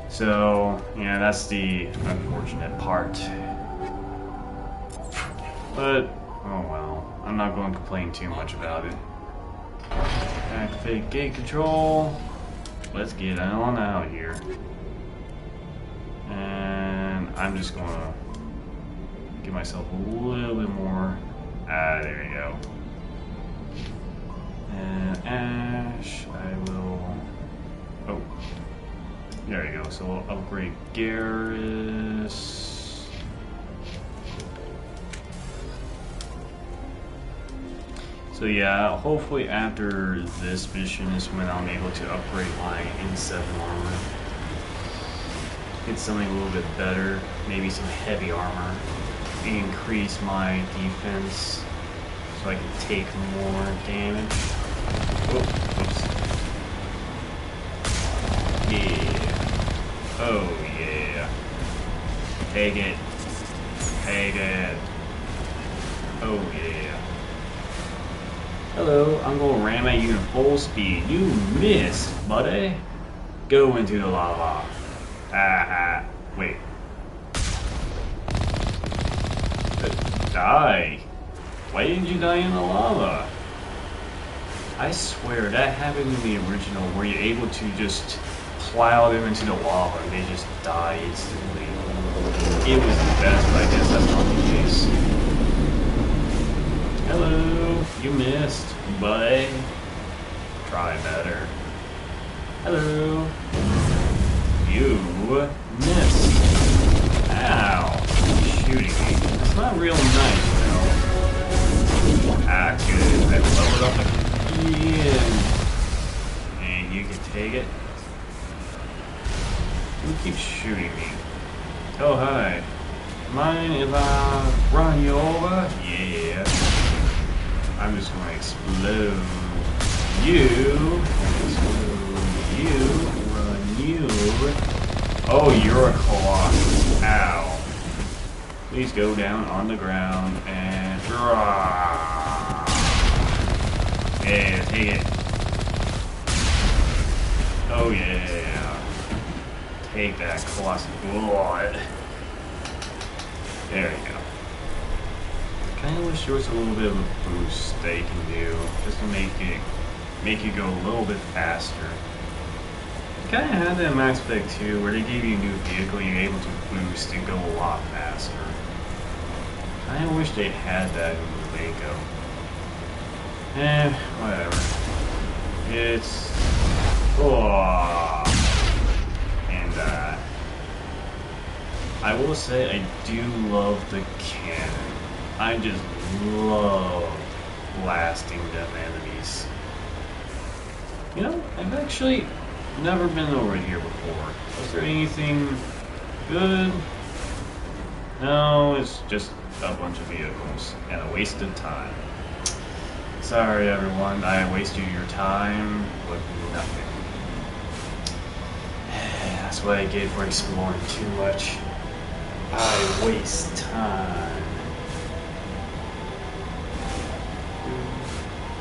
So, yeah, that's the unfortunate part. But, oh well, I'm not going to complain too much about it. Activate gate control. Let's get on out here. And I'm just going to give myself a little bit more. There we go. And Ash, I will... Oh. There you go, so we'll upgrade Garrus. So yeah, hopefully after this mission is when I'm able to upgrade my N7 armor. Get something a little bit better, maybe some heavy armor. Increase my defense so I can take more damage. Oops. Yeah. Oh yeah. Take it. Take it. Oh yeah. Hello, I'm gonna ram at you in full speed. You missed, buddy. Go into the lava. Wait. Die. Why didn't you die in the lava? I swear that happened in the original where you're able to just plow them into the lava and they just die instantly. It was the best, but I guess that's not the case. Hello, you missed, but try better. Hello, you missed. Ow, shooting me. That's not real nice, you know. Good. I leveled up again. And you can take it. Who keeps shooting me? Oh, hi. Mind if I run you over? Yeah. I'm just gonna explode you. Explode you. Run you. Oh, you're a Colossus. Ow. Please go down on the ground and draw. Yeah, take it. Oh yeah. Take that Colossus blood. There you go. Kinda wish there was a little bit of a boost they can do just to make you go a little bit faster. You kinda had that in Mass Effect 2 where they gave you a new vehicle you're able to boost and go a lot faster. I wish they had that in Waco. Whatever. It's... Oh. And, I will say I do love the cannon. I just love blasting them enemies. You know, I've actually never been over here before. Was there anything good? No, it's just a bunch of vehicles and a waste of time. Sorry everyone, I wasted your time with nothing. That's what I get for exploring too much. I waste time.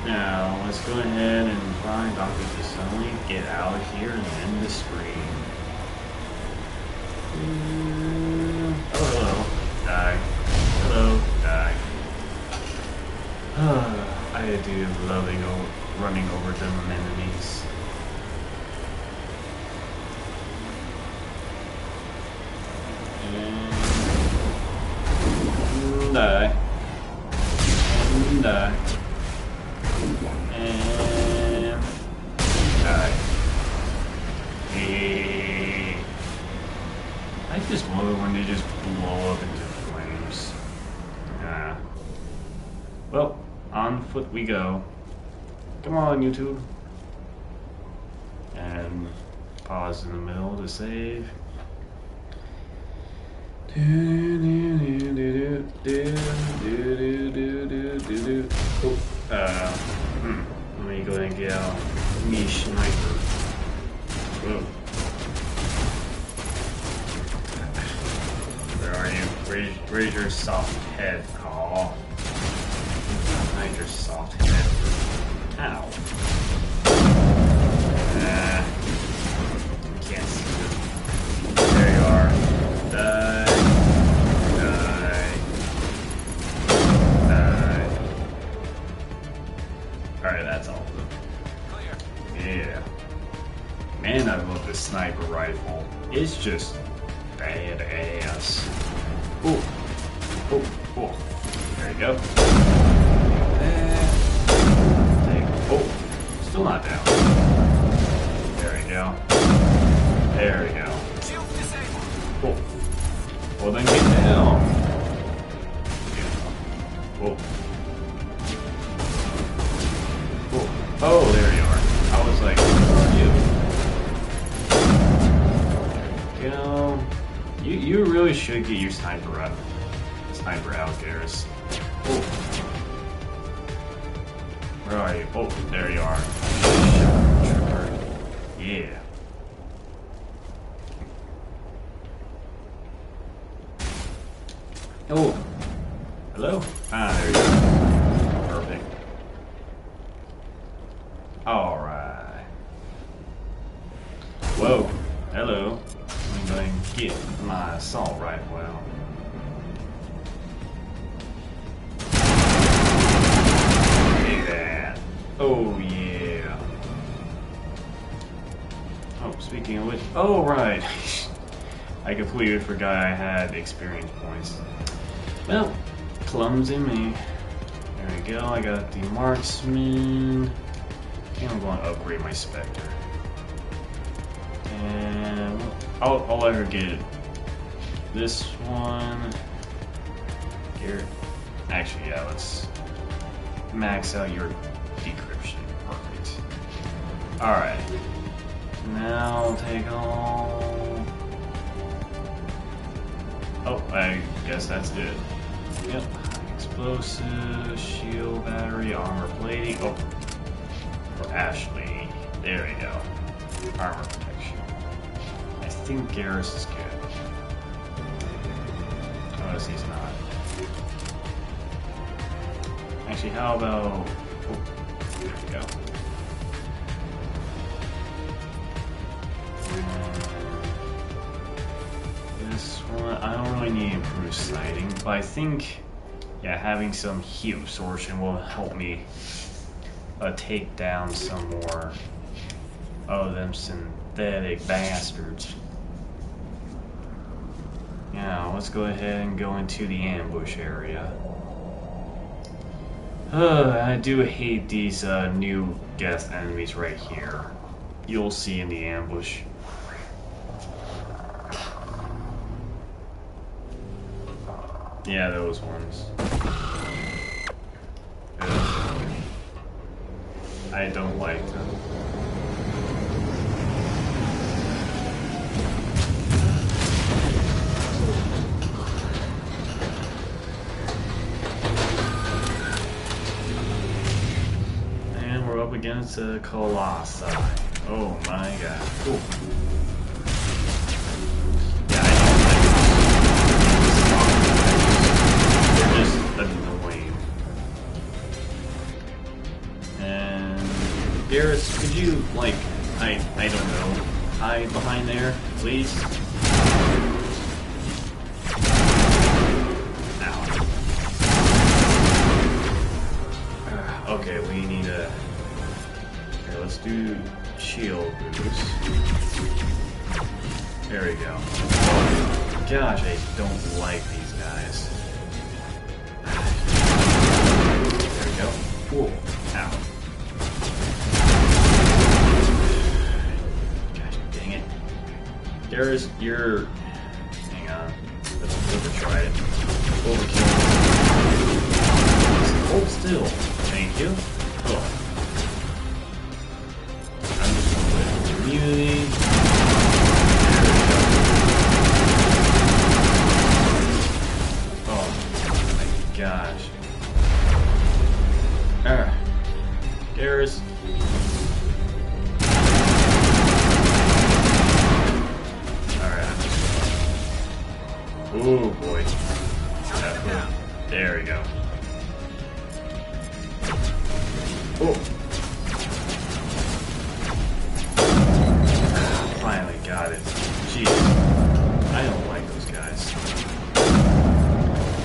Now, let's go ahead and find Dr. Casoni, get out of here, and end the stream. Oh, hello. Die. Hello. Die. I do loving running over them enemies. And die. And die. And die. Hey. I just love it when they just blow up into flames. Well, on foot we go. Come on, YouTube. And pause in the middle to save. Oh, let me go ahead and get out me sniper. Whoa. Where are you? Raise your soft head. Aw. Raise your soft head. Ow. You can't see them. There you are. Die. Alright, that's all of them. Yeah. Man, I love this sniper rifle. It's just badass. Oh. Oh. Oh. There you go. Oh. Still not down. There we go. There we go. Oh. Well, then get down. Whoa. Oh, there you are. I was like, who are you? You know, you really should get your sniper out, Garrus. Oh. Where are you? Oh, there you are. Yeah. Oh. Hello? Ah, there you go. Perfect. Alright. Whoa. Hello. I'm going to get my assault rifle out. Take that. Oh, yeah. Oh, speaking of which. Oh, right. I completely forgot I had experience points. Well, clumsy me. There we go. I got the marksman. I think I'm going to upgrade my Spectre. And I'll let her get this one. Here. Actually, yeah, let's max out your decryption. Perfect. Alright. Now take all. Oh, I guess that's it. Yep. Explosive, shield battery, armor plating. Oh. For Ashley. There we go. Armor protection. I think Garrus is good. Unless he's not. Actually, how about... Oh, there we go. This one, I don't really need improved sighting, but I think, yeah, having some heat absorption will help me take down some more of them synthetic bastards. Now, let's go ahead and go into the ambush area. I do hate these new guest enemies right here. You'll see in the ambush. Yeah, those ones. I don't like them. And we're up against a Colossi. Oh my god. Ooh. Annoying. And Garrus, could you like I don't know, hide behind there, please? Ow. Okay, we need a here, let's do shield boost. There we go. Oh, gosh, I don't like these guys. There we go. Cool. Ow. Gosh, dang it. Garrus, you're... Hang on. Let's overtry it. Overkill. Hold still. Thank you. Oh. I'm just gonna put immunity. Oh my gosh. Garrus. Alright, I'm just gonna... Ooh, boy. There we go. Oh. Finally got it. Jeez. I don't like those guys.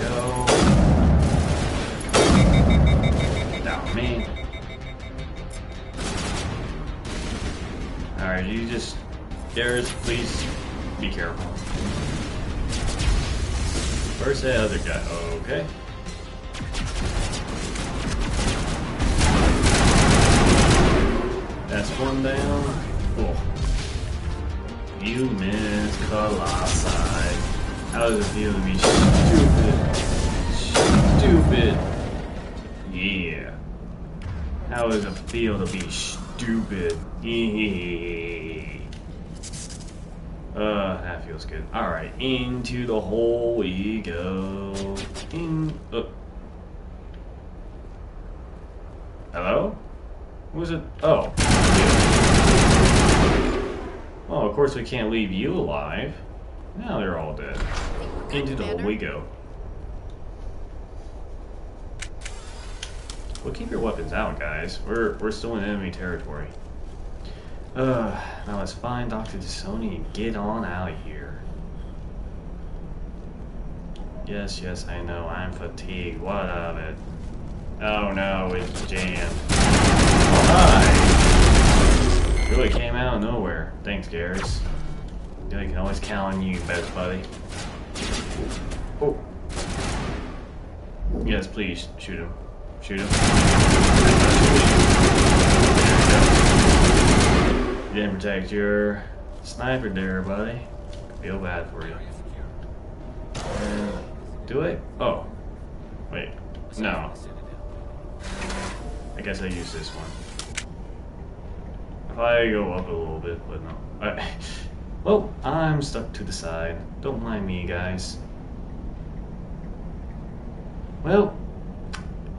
Go. Oh, man. Alright, you just... Garrus, please be careful. Where's that other guy? Okay. That's one down. Cool. You missed Colossi. How does it feel to be stupid? Stupid. Yeah. How does it feel to be stupid? That feels good. Alright, into the hole we go. Hello? Who was it? Oh. Well, of course we can't leave you alive. Now they're all dead. Into the hole we go. Well, keep your weapons out, guys. We're still in enemy territory. Now let's find Dr. T'Soni and get on out of here. Yes, I know. I'm fatigued. What of it? Oh no, it's jammed. Oh, hi! Really came out of nowhere. Thanks, Garrus. You know, you can always count on you, best buddy. Oh. Yes, please, shoot him. Shoot him. You didn't protect your sniper there, buddy. Feel bad for you. And do it? Oh. Wait. No. I guess I use this one. If I go up a little bit, but no. Alright. Well, I'm stuck to the side. Don't mind me, guys. Well,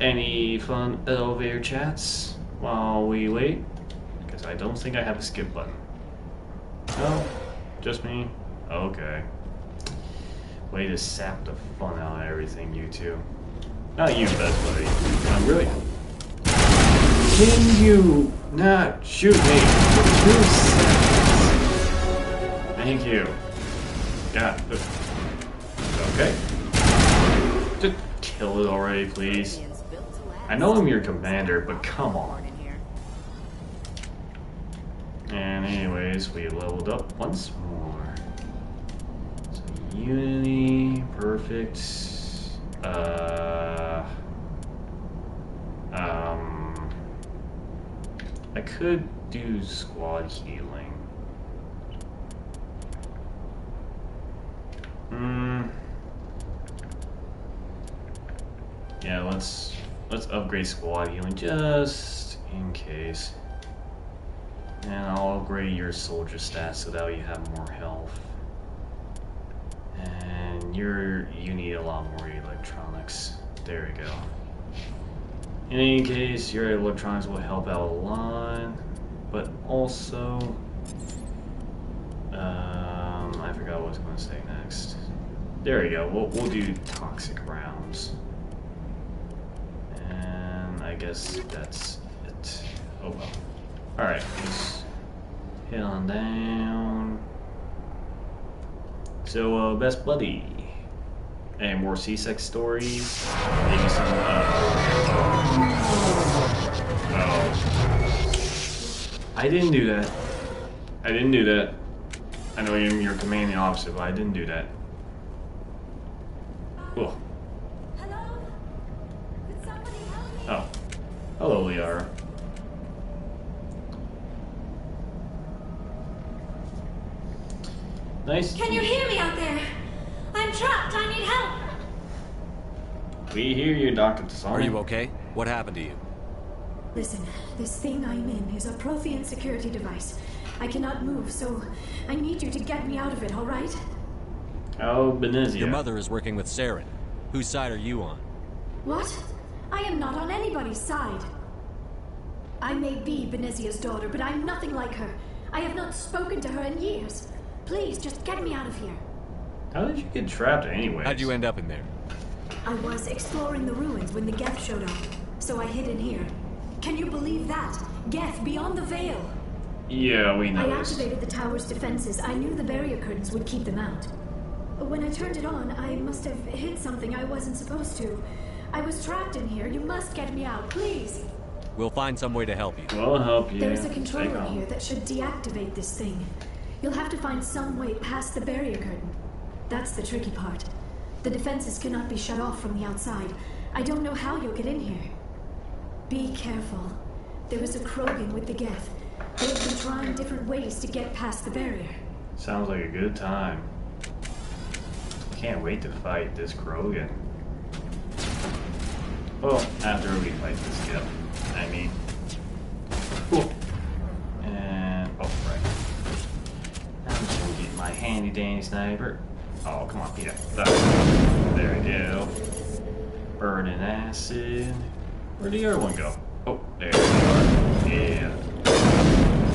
any fun elevator chats while we wait? Because I don't think I have a skip button. No? Just me? Okay. Way to sap the fun out of everything, you two. Not you, best buddy. I'm really... Can you not shoot me for 2 seconds? Thank you. God. Okay. Just kill it already, please. I know I'm your commander, but come on. And anyways, we leveled up once more. So Unity, perfect. I could do squad healing. Yeah, let's upgrade squad healing just in case. And I'll upgrade your soldier stats so that you have more health. And you need a lot more electronics. There we go. In any case, your electronics will help out a lot, but also, I forgot what I was going to say next. There we go. We'll do toxic rounds, and I guess that's it. Oh well. All right, let's head on down. So, best buddy. Any more C-sex stories? Maybe some, oh. I didn't do that. I didn't do that. I know you're commanding officer, but I didn't do that. Cool. Hello? Could somebody help me? Oh. Hello, Liara. Nice. Can you hear me out there? I'm trapped. I need help. We hear you, Dr. Saren. Are you okay? What happened to you? Listen, this thing I'm in is a Prothean security device. I cannot move, so I need you to get me out of it, all right? Oh, Benizia. Your mother is working with Saren. Whose side are you on? What? I am not on anybody's side. I may be Benezia's daughter, but I'm nothing like her. I have not spoken to her in years. Please, just get me out of here. How did you get trapped anyway? How'd you end up in there? I was exploring the ruins when the Geth showed up, so I hid in here. Can you believe that? Geth beyond the veil. Yeah, we know. I activated the tower's defenses. I knew the barrier curtains would keep them out. When I turned it on, I must have hit something I wasn't supposed to. I was trapped in here. You must get me out, please. We'll find some way to help you. We'll help you. There is a control in here that should deactivate this thing. You'll have to find some way past the barrier curtain. That's the tricky part. The defenses cannot be shut off from the outside. I don't know how you'll get in here. Be careful. There is a Krogan with the Geth. They've been trying different ways to get past the barrier. Sounds like a good time. Can't wait to fight this Krogan. Well, after we fight this Geth, I mean. Cool. And, oh, right. I'm just gonna get my handy dandy sniper. Oh, come on, Peter. There we go. Burning acid. Where'd the other one go? Oh, there we are. Yeah.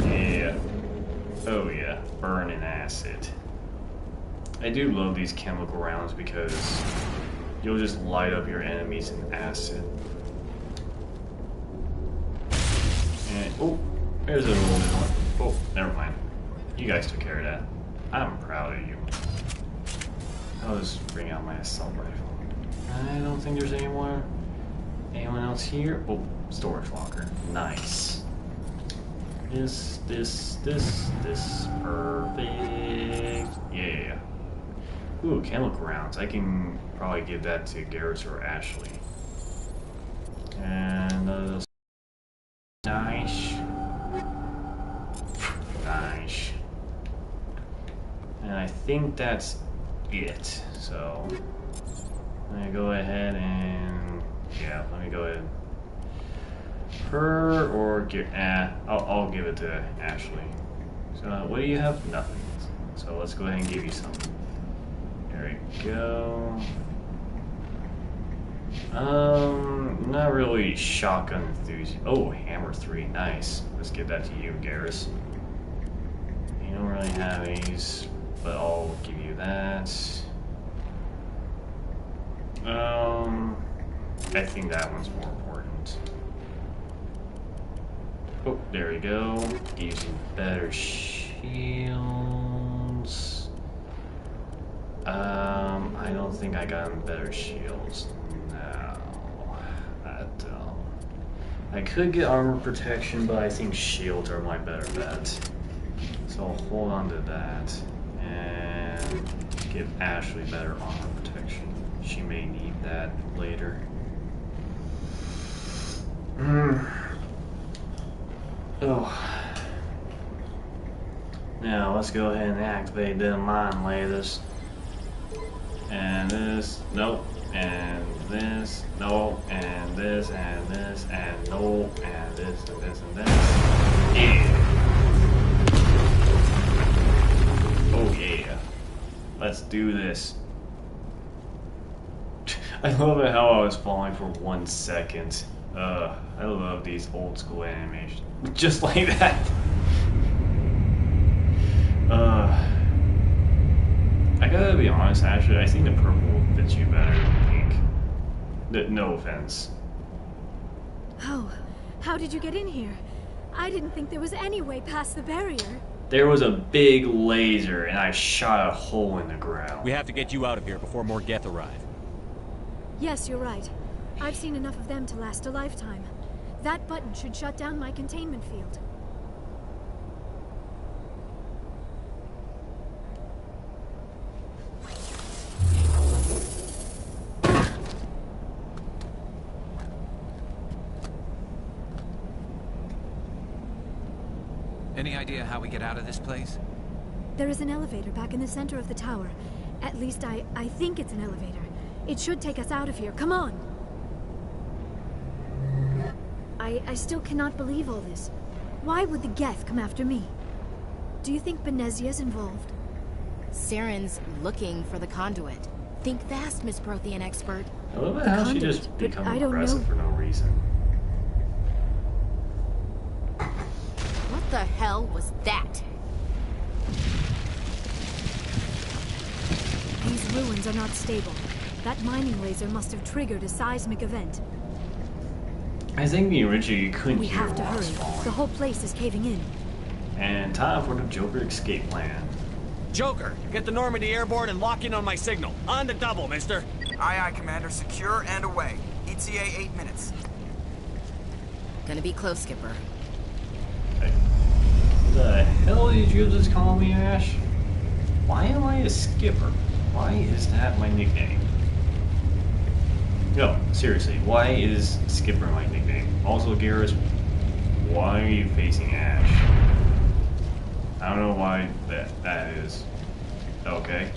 Yeah. Oh, yeah. Burning acid. I do love these chemical rounds because you'll just light up your enemies in acid. And, oh, there's a little bit one. Oh, never mind. You guys took care of that. I'm proud of you. I'll just bring out my assault rifle. I don't think there's anyone else here. Oh, storage locker. Nice. This, perfect. Yeah. Ooh, chemical rounds. I can probably give that to Garrus or Ashley. And nice. Nice. And I think that's it. So let me go ahead and let me go ahead. Her or get I'll give it to Ashley. So what do you have? Nothing. So let's go ahead and give you something. There we go. Not really shotgun enthusiast. Oh, hammer 3, nice. Let's give that to you, Garrus. You don't really have these, but I'll give you that. I think that one's more important. Oh, there we go. Using better shields. I don't think I got better shields. No, I don't. I could get armor protection, but I think shields are my better bet. So I'll hold on to that and give Ashley better armor protection. She may need that later. Oh. Now let's go ahead and activate them mind lasers. And this, nope, and this, no, and this, and this, and no, and this, and this, and this. Yeah. Oh yeah. Let's do this. I love it how I was falling for 1 second. I love these old school animations. Just like that. I gotta be honest, actually, I think the purple fits you better than pink. No offense. Oh, how did you get in here? I didn't think there was any way past the barrier. There was a big laser, and I shot a hole in the ground. We have to get you out of here before more Geth arrive. Yes, you're right. I've seen enough of them to last a lifetime. That button should shut down my containment field. Any idea how we get out of this place? There is an elevator back in the center of the tower. At least I think it's an elevator. It should take us out of here. Come on! I still cannot believe all this. Why would the Geth come after me? Do you think Benezia's involved? Saren's looking for the conduit. Think fast, Miss Prothean expert. I love how she just becomes aggressive for no reason. What the hell was that? These ruins are not stable. That mining laser must have triggered a seismic event. I think me and Richie couldn't We hear have to what was hurry. falling. The whole place is caving in. And time for the Joker escape plan. Joker, get the Normandy airborne and lock in on my signal. On the double, mister. Aye, aye, Commander. Secure and away. ETA 8 minutes. Gonna be close, Skipper. The hell did you just call me, Ash? Why am I a skipper? Why is that my nickname? No, seriously, why is Skipper my nickname? Also, Garrus, why are you facing Ash? I don't know why that is. Okay.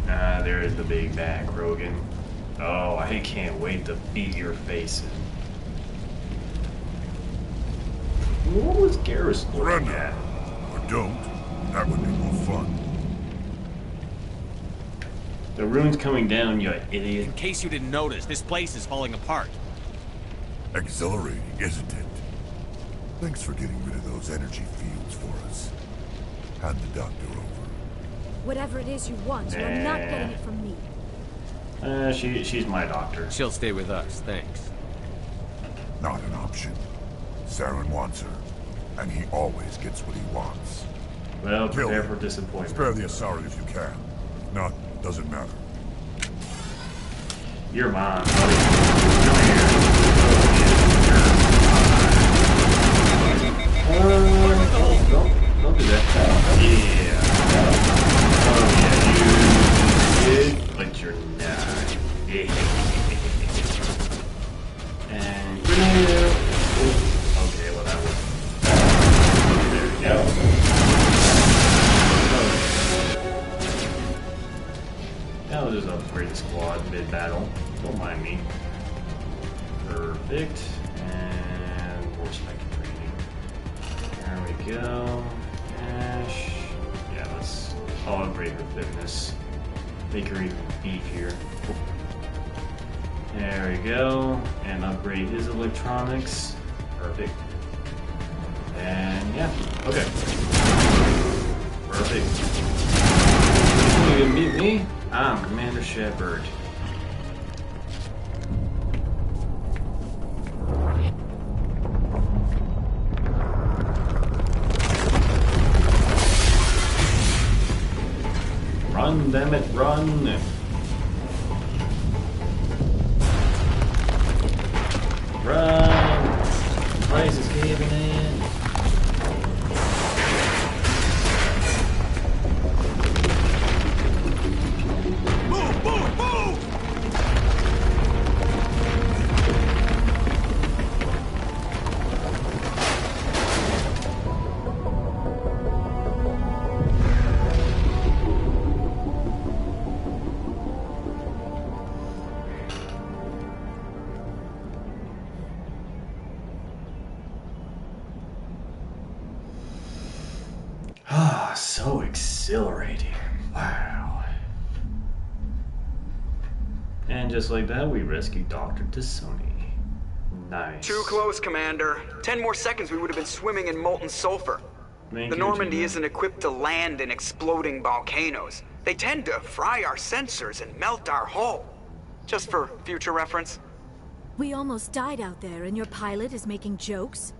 Ah, there is the big bad Krogan. Oh, I can't wait to beat your face in. What was Garrus looking at? Or don't. That would be more fun. The rune's coming down, you idiot. In case you didn't notice, this place is falling apart. Exhilarating, isn't it? Thanks for getting rid of those energy fields for us. Hand the doctor over. Whatever it is you want, you are not getting it from me. She's my doctor. She'll stay with us, thanks. Not an option. Saren wants her, and he always gets what he wants. Well, Kill prepare him. for disappointment. Spare the Asari if you can. If not, doesn't matter. You're mine. Come here. Don't do that. Yeah. Oh yeah, you did, but you're not. And grenade. Okay, well that was. There we go. Now we'll just upgrade the squad mid-battle. Don't mind me. Perfect. And more spectrum training. There we go. Ash. Yeah, I'll upgrade her fitness. Make her even beefier. There we go. And upgrade his electronics. Perfect. And yeah, okay. Perfect. You can beat me? I'm Commander Shepard. Run, damn it, run! Run! The place is caving in. Move, move, move! Ah, so exhilarating. Wow. And just like that, we rescued Dr. Tassoni. Nice. Too close, Commander. 10 more seconds we would have been swimming in molten sulfur. The Normandy isn't equipped to land in exploding volcanoes. They tend to fry our sensors and melt our hull. Just for future reference. We almost died out there and your pilot is making jokes?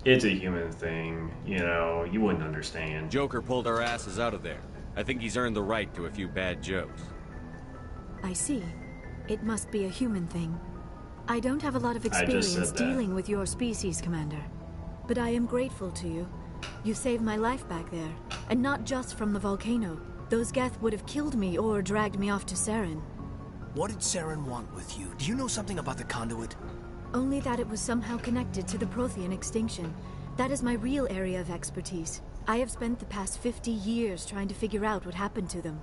It's a human thing, you know, you wouldn't understand. Joker pulled our asses out of there. I think he's earned the right to a few bad jokes. I see. It must be a human thing. I don't have a lot of experience dealing with your species, Commander. But I am grateful to you. You saved my life back there. And not just from the volcano. Those Geth would have killed me or dragged me off to Saren. What did Saren want with you? Do you know something about the conduit? Only that it was somehow connected to the Prothean extinction. That is my real area of expertise. I have spent the past 50 years trying to figure out what happened to them.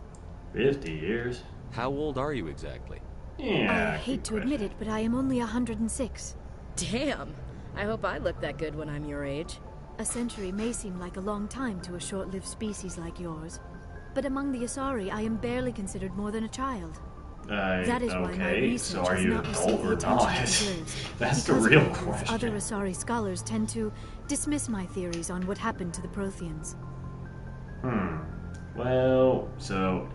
50 years? How old are you exactly? Yeah, I hate to admit it, but I am only 106. Damn! I hope I look that good when I'm your age. A century may seem like a long time to a short-lived species like yours. But among the Asari, I am barely considered more than a child. That is why my research has not received the attention it deserves. That's the real question. Other Asari scholars tend to dismiss my theories on what happened to the Protheans. Well, so,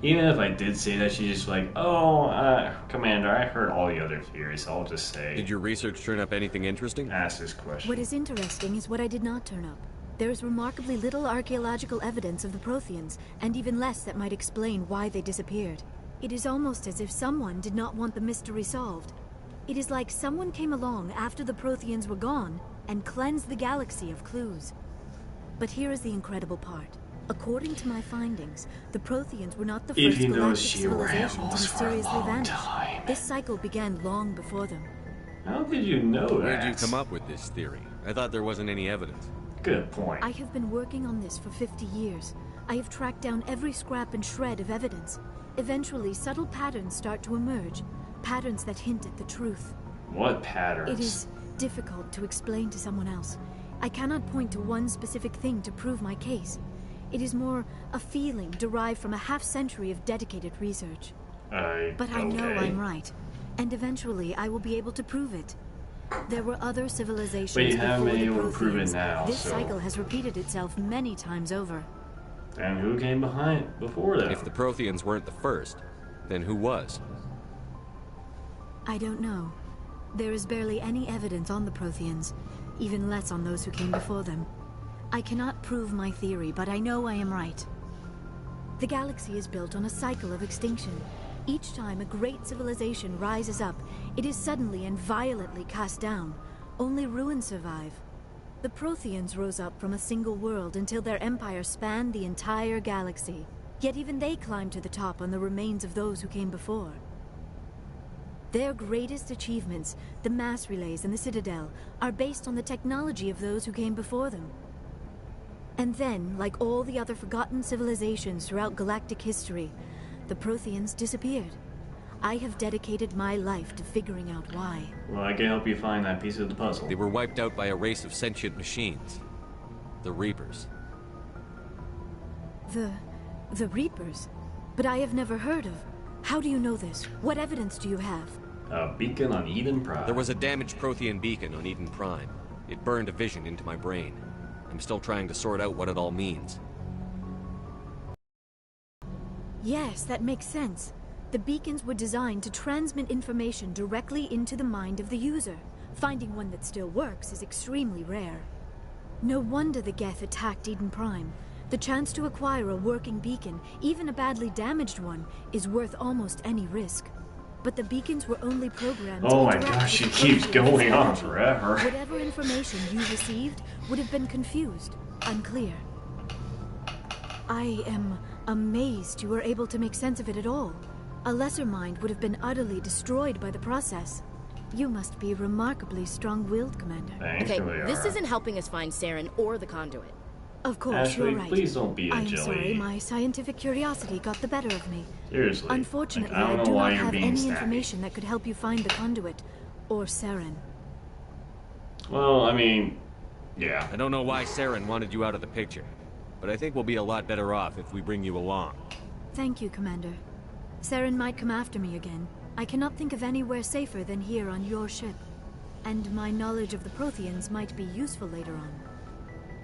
even if I did say that, she's just like, oh, Commander, I heard all the other theories, so I'll just say... Did your research turn up anything interesting? Ask this question. What is interesting is what I did not turn up. There is remarkably little archaeological evidence of the Protheans, and even less that might explain why they disappeared. It is almost as if someone did not want the mystery solved. It is like someone came along after the Protheans were gone and cleansed the galaxy of clues. But here is the incredible part. According to my findings, the Protheans were not the first galactic civilization to mysteriously vanish. This cycle began long before them. How did you know that? Where did you come up with this theory? I thought there wasn't any evidence. Good point. I have been working on this for 50 years. I have tracked down every scrap and shred of evidence. Eventually, subtle patterns start to emerge. Patterns that hint at the truth. What patterns? It is difficult to explain to someone else. I cannot point to one specific thing to prove my case. It is more a feeling derived from a half-century of dedicated research. But I know I'm right. And eventually, I will be able to prove it. There were other civilizations before the Protheans. This cycle has repeated itself many times over. And who came before them? If the Protheans weren't the first, then who was? I don't know. There is barely any evidence on the Protheans, even less on those who came before them. I cannot prove my theory, but I know I am right. The galaxy is built on a cycle of extinction. Each time a great civilization rises up, it is suddenly and violently cast down. Only ruins survive. The Protheans rose up from a single world until their empire spanned the entire galaxy. Yet even they climbed to the top on the remains of those who came before. Their greatest achievements, the mass relays and the Citadel, are based on the technology of those who came before them. And then, like all the other forgotten civilizations throughout galactic history, the Protheans disappeared. I have dedicated my life to figuring out why. Well, I can help you find that piece of the puzzle. They were wiped out by a race of sentient machines. The Reapers. The Reapers? But I have never heard of. How do you know this? What evidence do you have? A beacon on Eden Prime. There was a damaged Prothean beacon on Eden Prime. It burned a vision into my brain. I'm still trying to sort out what it all means. Yes, that makes sense. The beacons were designed to transmit information directly into the mind of the user. Finding one that still works is extremely rare. No wonder the Geth attacked Eden Prime. The chance to acquire a working beacon, even a badly damaged one, is worth almost any risk. But the beacons were only programmed to my gosh, she keeps going on forever. Whatever information you received would have been confused, unclear. I am amazed you were able to make sense of it at all. A lesser mind would have been utterly destroyed by the process. You must be remarkably strong-willed, Commander. Okay, this isn't helping us find Saren or the conduit. Of course, Ashley, you're right. please don't be a I'm jelly. sorry, my scientific curiosity got the better of me. Seriously. Unfortunately, I don't know do why not you're have being any snappy. information that could help you find the conduit or Saren. Well, I mean, yeah. I don't know why Saren wanted you out of the picture. but I think we'll be a lot better off if we bring you along. Thank you, Commander. Saren might come after me again. I cannot think of anywhere safer than here on your ship. And my knowledge of the Protheans might be useful later on.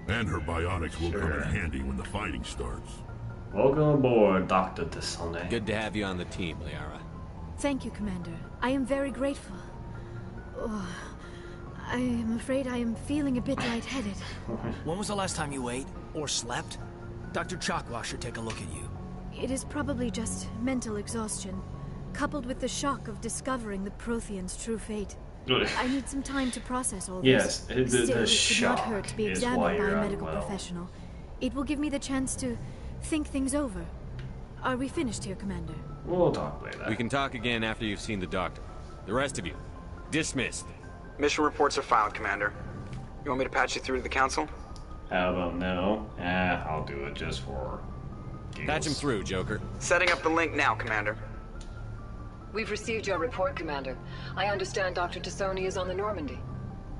And her bionics will come in handy when the fighting starts. Welcome aboard, Dr. Desone. Good to have you on the team, Liara. Thank you, Commander. I am very grateful. Oh, I am afraid I am feeling a bit lightheaded. When was the last time you ate? Or slept? Dr. Chakwas should take a look at you. It is probably just mental exhaustion, coupled with the shock of discovering the Protheans' true fate. I need some time to process all this. Yes, Still, the it shock could not hurt to be is examined why by you're a medical unwell. professional. It will give me the chance to think things over. Are we finished here, Commander? We'll talk later. We can talk again after you've seen the doctor. The rest of you, dismissed. Mission reports are filed, Commander. You want me to patch you through to the Council? How about no? I'll do it just for giggles. Patch him through, Joker. Setting up the link now, Commander. We've received your report, Commander. I understand Dr. Tassoni is on the Normandy.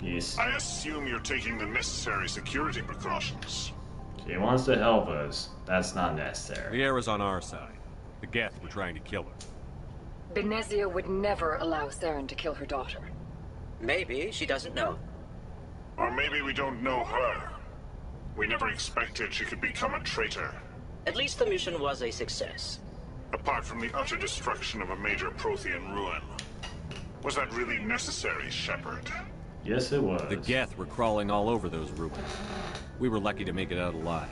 Yes. I assume you're taking the necessary security precautions. She wants to help us. That's not necessary. Liara's on our side. The Geth were trying to kill her. Benezia would never allow Saren to kill her daughter. Maybe she doesn't know. Or maybe we don't know her. We never expected she could become a traitor. At least the mission was a success. Apart from the utter destruction of a major Prothean ruin. Was that really necessary, Shepard? Yes, it was. The Geth were crawling all over those ruins. We were lucky to make it out alive.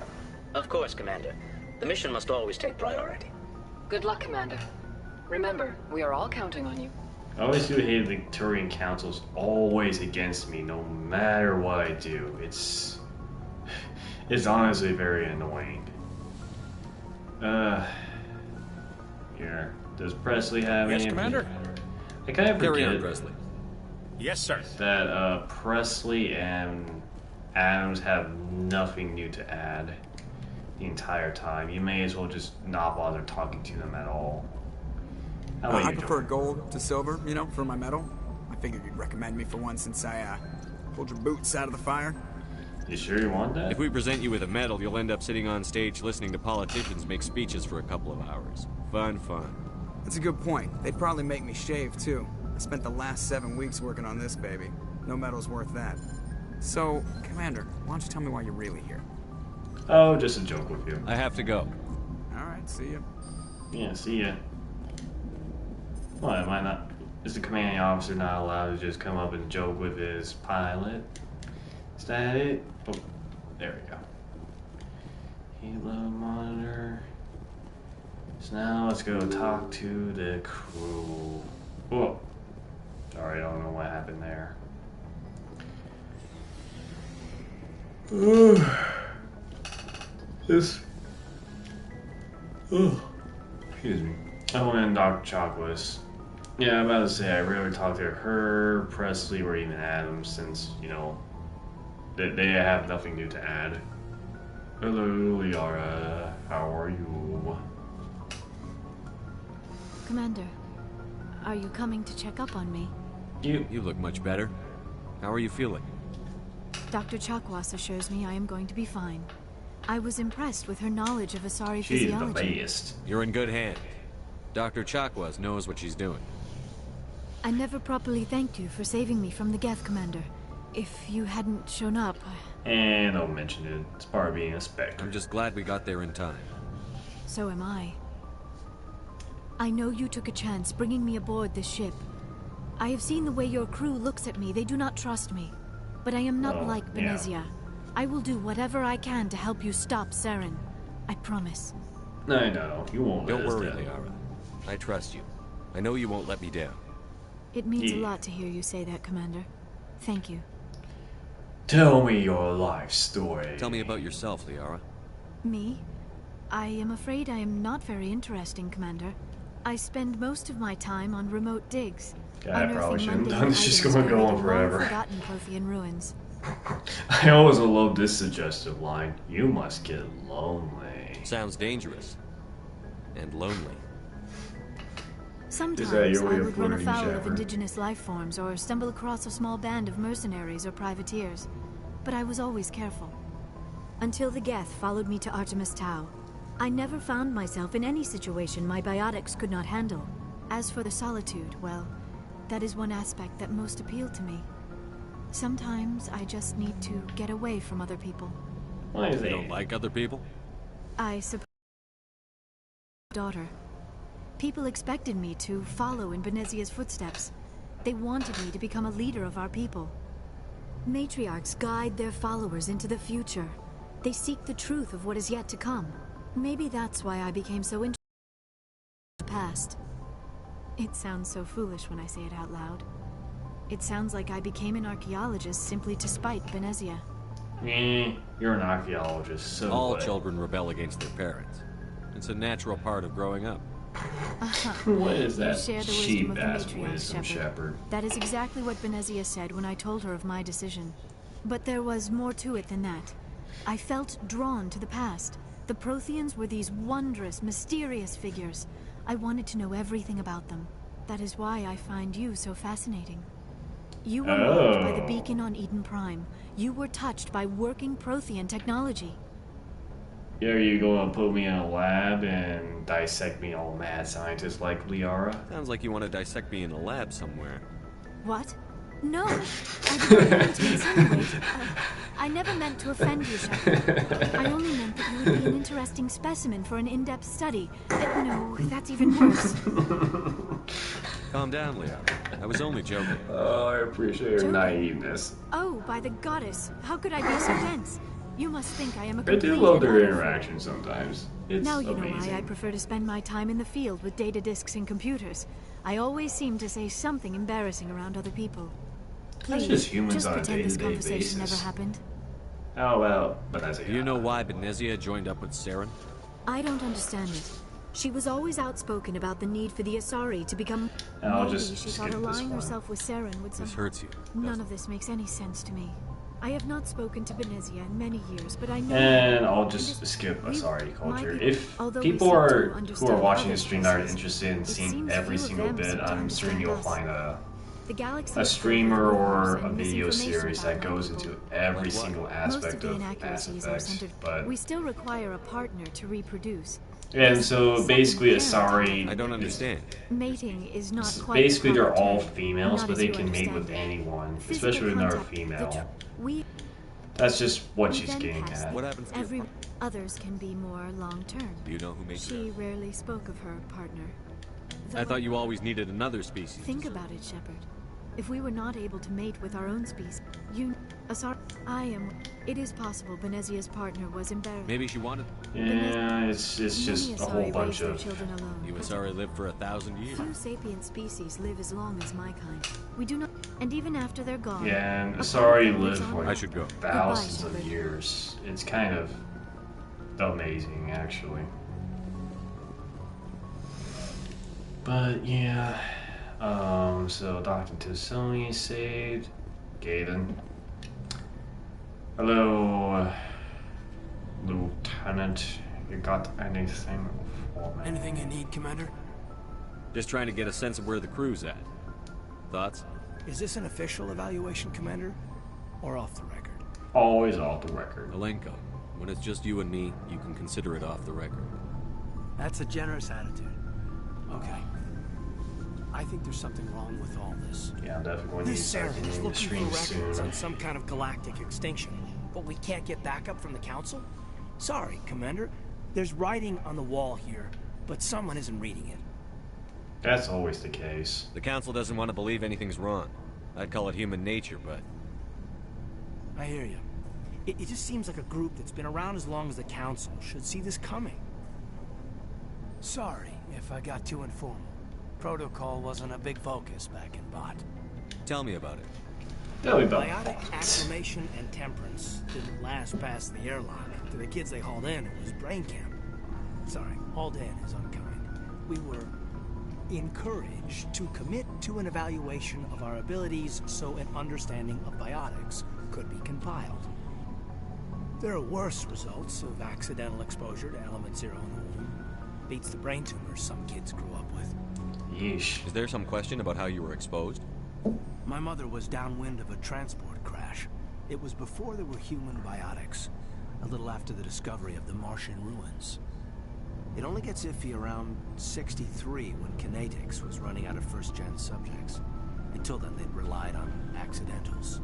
Of course, Commander. The mission must always take priority. Good luck, Commander. Remember, we are all counting on you. I always do hate the Turian Council's always against me, no matter what I do. It's honestly very annoying. Here. Does Presley have any? Yes, Commander. I kind of Carry on, forget Presley. Yes, sir. that Presley and Adams have nothing new to add the entire time. You may as well just not bother talking to them at all. How about I you, prefer Joker? gold to silver, you know, for my medal. I figured you'd recommend me for one since I pulled your boots out of the fire. You sure you want that? If we present you with a medal, you'll end up sitting on stage listening to politicians make speeches for a couple of hours. Fun. That's a good point. They'd probably make me shave, too. I spent the last 7 weeks working on this baby. No medal's worth that. So, Commander, why don't you tell me why you're really here? Oh, just a joke with you. I have to go. Alright, see ya. Yeah, see ya. Well, am I not? Is the commanding officer not allowed to just come up and joke with his pilot? Is that it? Oh, there we go. Heat load monitor. So now let's go talk to the crew. Whoa. Sorry, I don't know what happened there. Excuse me. I went in Dr. Chakwas. Yeah, I'm about to say, I rarely talk to her, Presley, or even Adams, since, you know, they have nothing new to add. Hello, Liara. How are you? Commander, are you coming to check up on me? You look much better. How are you feeling? Dr. Chakwas assures me I am going to be fine. I was impressed with her knowledge of Asari She's the physiology. best. You're in good hands. Dr. Chakwas knows what she's doing. I never properly thanked you for saving me from the Geth, Commander. If you hadn't shown up... And don't mention it. It's part of being a Spectre. I'm just glad we got there in time. So am I. I know you took a chance bringing me aboard this ship. I have seen the way your crew looks at me. They do not trust me. But I am not like Benezia. Yeah. I will do whatever I can to help you stop Saren. I promise. I know. You won't let Don't us worry, down. Liara. I trust you. I know you won't let me down. It means a Yeah. lot to hear you say that, Commander. Thank you. Tell me your life story. Tell me about yourself, Liara. Me? I am afraid I am not very interesting, Commander. I spend most of my time on remote digs. Yeah, I probably unearthing shouldn't have mundane done this. Just items gonna go buried on in forever. long-forgotten Prothean ruins. I always love this suggestive line. You must get lonely. Sounds dangerous. And lonely. Sometimes your way I of would run flirting, afoul of Shepard? indigenous life forms or stumble across a small band of mercenaries or privateers, but I was always careful. Until the Geth followed me to Artemis Tau. I never found myself in any situation my biotics could not handle. As for the solitude, well, that is one aspect that most appealed to me. Sometimes I just need to get away from other people. Why is You don't like other people? I suppose daughter. People expected me to follow in Benezia's footsteps. They wanted me to become a leader of our people. Matriarchs guide their followers into the future. They seek the truth of what is yet to come. Maybe that's why I became so interested in the past. It sounds so foolish when I say it out loud. It sounds like I became an archaeologist simply to spite Benezia. You're an archaeologist, so all what? children rebel against their parents. It's a natural part of growing up. What is that You share the wisdom cheap of the ass matriarch, wisdom, Shepard? That is exactly what Benezia said when I told her of my decision. But there was more to it than that. I felt drawn to the past. The Protheans were these wondrous, mysterious figures. I wanted to know everything about them. That is why I find you so fascinating. You were moved by the beacon on Eden Prime. You were touched by working Prothean technology. Are you going to put me in a lab and dissect me all mad scientist like Liara? Sounds like you want to dissect me in a lab somewhere. What? No, I did not mean to insinuate. I never meant to offend you, Shepard. I only meant that you would be an interesting specimen for an in-depth study. No, that's even worse. Calm down, Liara. I was only joking. Oh, I appreciate your naiveness. Oh, by the goddess, how could I be so dense? You must think I am a I complete do love their and utter interaction sometimes. It's now you amazing. know why I prefer to spend my time in the field with data disks and computers. I always seem to say something embarrassing around other people. Please, That's just humans just on a pretend this day-to-day conversation basis. never happened. Oh, well, but that's Do you know why Benezia joined up with Saren? I don't understand it. She was always outspoken about the need for the Asari to become... I'll Maybe just she skip thought this aligning one. herself with Saren would This hurts you. None of this makes any sense to me. I have not spoken to Benezia in many years, but I know... And I'll just skip Asari culture. If people who are watching the stream are interested in seeing every single bit, I'm certain you'll find a streamer or a video series that goes into every single aspect of Mass Effect. But we still require a partner to reproduce. and so basically, Asari. I don't understand. Mating is not quite Basically, they're all term, females, not but as they you can mate with understand it. anyone, Physical especially when they're a contact, female. We That's just what she's then getting pass at. What happens to every others can be more long-term. Do you know who makes She rarely spoke of her partner. I thought you always needed another species. Think about it, Shepard. If we were not able to mate with our own species, it is possible Benezia's partner was embarrassed. Maybe she wanted. Yeah, it's just a whole bunch of. children alone. You Asari lived for 1,000 years. Few sapient species live as long as my kind. We do not, and even after they're gone. Yeah, and Asari live for I should go. thousands of years. It's kind of amazing, actually. But yeah, so Dr. T'Soni saved Gaiden. Hello, Lieutenant. You got anything for me? Anything you need, Commander? Just trying to get a sense of where the crew's at. Thoughts? Is this an official evaluation, Commander? Or off the record? Always off the record. Alenko, when it's just you and me, you can consider it off the record. That's a generous attitude. Okay. I think there's something wrong with all this. Yeah, I'm definitely going to This start Saren is getting the looking stream for records soon. on some kind of galactic extinction, but we can't get backup from the Council? Sorry, Commander. There's writing on the wall here, but someone isn't reading it. That's always the case. The Council doesn't want to believe anything's wrong. I'd call it human nature, but... I hear you. It just seems like a group that's been around as long as the Council should see this coming. Sorry if I got too informal. Protocol wasn't a big focus back in Bot. Tell me about it. Tell me about Biotic acclimation and temperance didn't last past the airlock. To the kids they hauled in, it was brain camp. Sorry, hauled in is unkind. We were encouraged to commit to an evaluation of our abilities so an understanding of biotics could be compiled. There are worse results of accidental exposure to element 0 in the womb. Beats the brain tumors some kids grew up with. Yeesh. Is there some question about how you were exposed? My mother was downwind of a transport crash. It was before there were human biotics. a little after the discovery of the Martian ruins. It only gets iffy around 63 when Kinetics was running out of first-gen subjects. Until then, they'd relied on accidentals.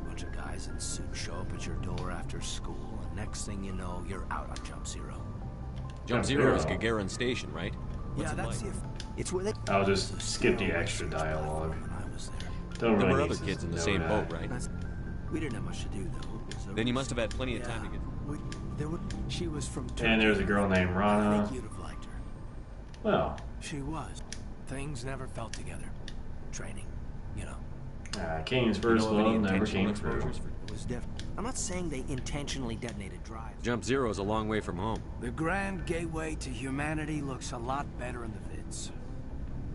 A bunch of guys in suits show up at your door after school, and next thing you know, you're out on Jump Zero. Jump Zero is Gagarin Station, right? Yeah, that's like? It's where they... I'll just skip the extra dialogue. Don't There really were need other to kids in the know same that. boat, right? We didn't have much to do, though. Then you must have had plenty of time to get... She was from Turkey. And there's a girl named I Rana. think you'd have liked her. Well, She was. Things never felt together. Training, you know. Kane's first love never came through. It was different. I'm not saying they intentionally detonated drives. Jump Zero is a long way from home. The grand gateway to humanity looks a lot better in the vids.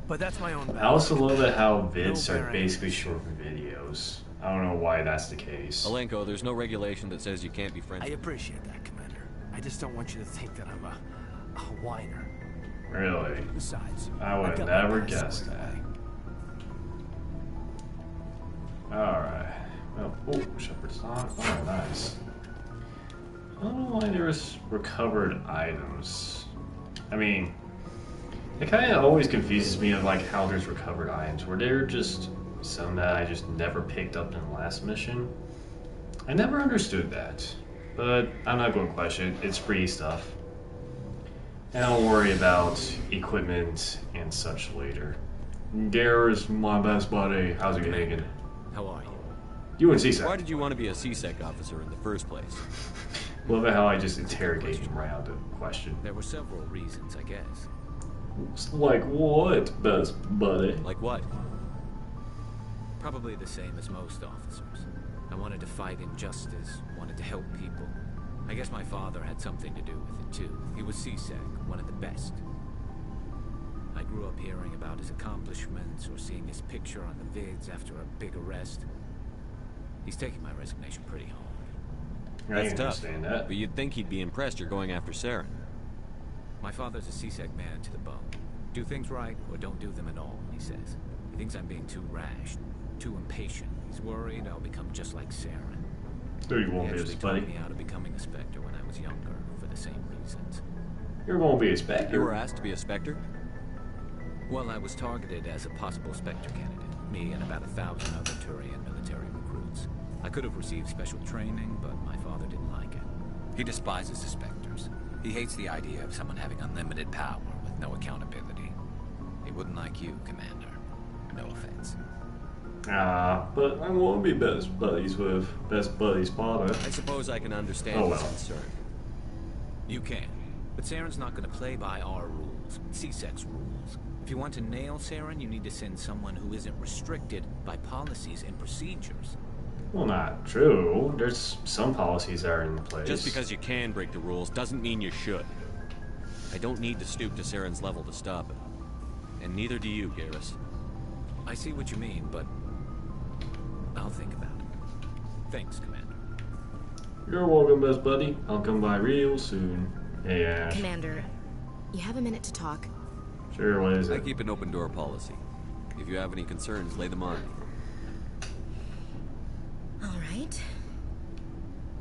But that's my own bad. I also love it how vids No are bearing. basically short videos. I don't know why that's the case. Alenko, there's no regulation that says you can't be friends. I appreciate that, Commander. I just don't want you to think that I'm a whiner. Really? Besides, I would I've have got my never past guessed squared that. away. Alright. Well, oh, Shepherd's Knock. Oh, nice. I don't know why there was recovered items. I mean, it kind of always confuses me of like how there's recovered items. Were there just some that I just never picked up in the last mission? I never understood that. But I'm not going to question it. It's free stuff. And I'll worry about equipment and such later. Gare's my best buddy. How's it going? How are you? You and CSEC. Why did you want to be a CSEC officer in the first place? Love it how I just interrogate him right out the question. There were several reasons, I guess. Like what, best buddy? Like what? Probably the same as most officers. I wanted to fight injustice, wanted to help people. I guess my father had something to do with it too. He was CSEC, one of the best. I grew up hearing about his accomplishments or seeing his picture on the vids after a big arrest. He's taking my resignation pretty hard. That's tough, but you'd think he'd be impressed you're going after Saren. My father's a CSEC man to the bone. Do things right or don't do them at all, he says. He thinks I'm being too rash, too impatient. He's worried I'll become just like Saren. So you won't He be actually his taught buddy? me out of becoming a Spectre when I was younger for the same reasons. You're going to be a Spectre? You were asked to be a Spectre? Well, I was targeted as a possible Spectre candidate. Me and about 1,000 other Turian military recruits. I could have received special training, but my father didn't like it. He despises the Spectres. He hates the idea of someone having unlimited power with no accountability. He wouldn't like you, Commander. No offense. But I want to be best buddies with best buddy's father. I suppose I can understand his concern. You can. But Saren's not going to play by our rules, CSEC's rules. If you want to nail Saren, you need to send someone who isn't restricted by policies and procedures. Well, not true. There's some policies that are in place. Just because you can break the rules doesn't mean you should. I don't need to stoop to Saren's level to stop him. And neither do you, Garrus. I see what you mean, but I'll think about it. Thanks, Commander. You're welcome, best buddy. I'll come by real soon. Hey, Ash. Commander, you have a minute to talk? Sure, what is it? I keep an open door policy. If you have any concerns, lay them on me. All right.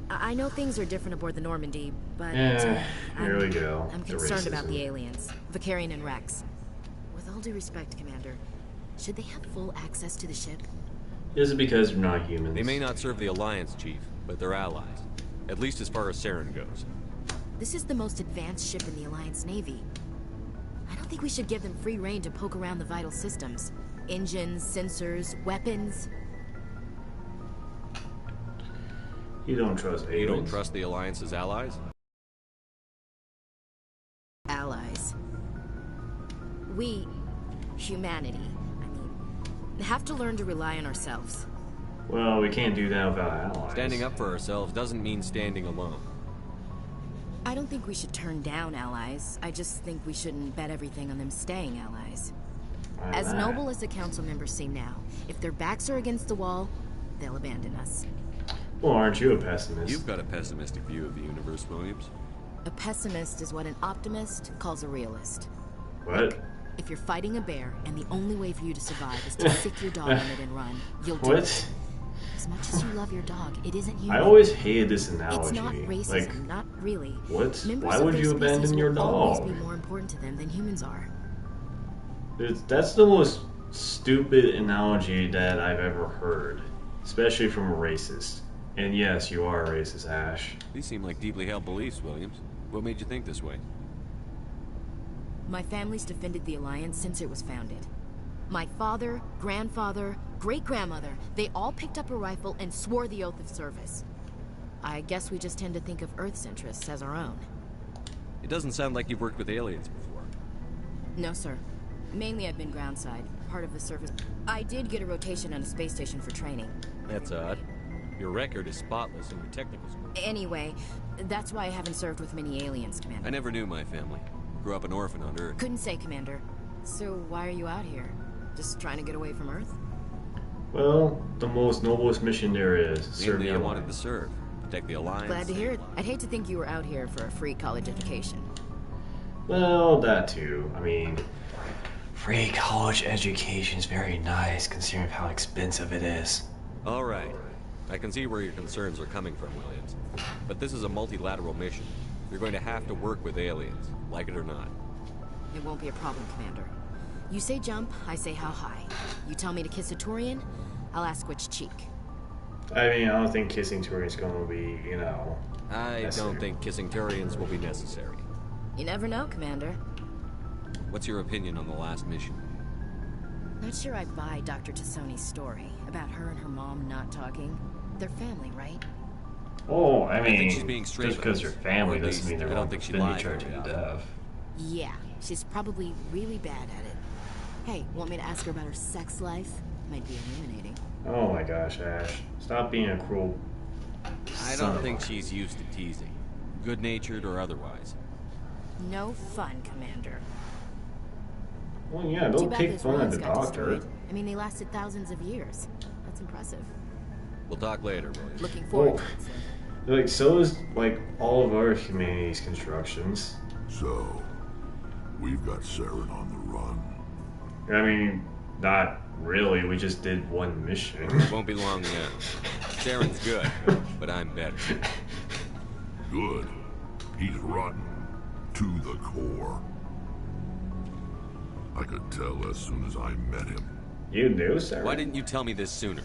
I know things are different aboard the Normandy, but here we go. I'm The concerned about racism. the aliens, Vicarian and Rex. With all due respect, Commander, should they have full access to the ship? Is it because they're not humans? They may not serve the Alliance, Chief, but they're allies. At least as far as Saren goes. This is the most advanced ship in the Alliance Navy. I don't think we should give them free rein to poke around the vital systems. Engines, sensors, weapons. You don't trust aliens? You don't trust the Alliance's allies? Allies. We, humanity, have to learn to rely on ourselves. Well, we can't do that without allies. Standing up for ourselves doesn't mean standing alone. I don't think we should turn down allies. I just think we shouldn't bet everything on them staying allies. As noble as the council members seem now, if their backs are against the wall, they'll abandon us. Well, aren't you a pessimist? You've got a pessimistic view of the universe, Williams. A pessimist is what an optimist calls a realist. What? If you're fighting a bear and the only way for you to survive is to sick your dog on it and run, you'll do What? it. As much as you love your dog, it isn't human. I always hated this analogy. It's not racism, like, not really. what? Members Why of would their you abandon species your will dog? always be more important to them than humans are. That's the most stupid analogy that I've ever heard, especially from a racist. And yes, you are a racist, Ash. These seem like deeply held beliefs, Williams. What made you think this way? My family's defended the Alliance since it was founded. My father, grandfather, great-grandmother, they all picked up a rifle and swore the oath of service. I guess we just tend to think of Earth's interests as our own. It doesn't sound like you've worked with aliens before. No, sir. Mainly I've been groundside, part of the service. I did get a rotation on a space station for training. That's odd. Your record is spotless in your technical school. Anyway, that's why I haven't served with many aliens, Commander. I never knew my family. Grew up an orphan on Earth. Couldn't say, Commander. So why are you out here? Just trying to get away from Earth? Well, the most noblest mission there is. Serve the Mainly I Alliance. wanted to serve. Protect the Alliance. Glad to hear it. I'd hate to think you were out here for a free college education. Well, that too. I mean, free college education is very nice considering how expensive it is. All right. I can see where your concerns are coming from, Williams. But this is a multilateral mission. You're going to have to work with aliens, like it or not. It won't be a problem, Commander. You say jump, I say how high. You tell me to kiss a Turian, I'll ask which cheek. I mean, I don't think kissing Turian's going to be, you know... I don't think kissing Turians will be necessary. You never know, Commander. What's your opinion on the last mission? Not sure I buy Dr. Tassoni's story about her and her mom not talking. They're family, right? Oh, I mean, think she's being straight just because with you're us. family Or at doesn't least, mean they're I going don't to think she defend lied each other to about the it. death. Yeah, she's probably really bad at it. Hey, want me to ask her about her sex life? Might be illuminating. Oh my gosh, Ash. Stop being a cruel I son don't of think a- she's used to teasing. Good-natured or otherwise. No fun, Commander. Well, yeah, Too don't bad take those fun at ruins the got doctor. destroyed. I mean, they lasted thousands of years. That's impressive. We'll talk later, Williams. Looking forward Oh. to it, sir. Like, so is, like, all of our humanities constructions. So, we've got Saren on the run. I mean, not really. We just did one mission. Won't be long now. Saren's good, but I'm better. Good. He's rotten. To the core. I could tell as soon as I met him. You knew, Saren? Why didn't you tell me this sooner?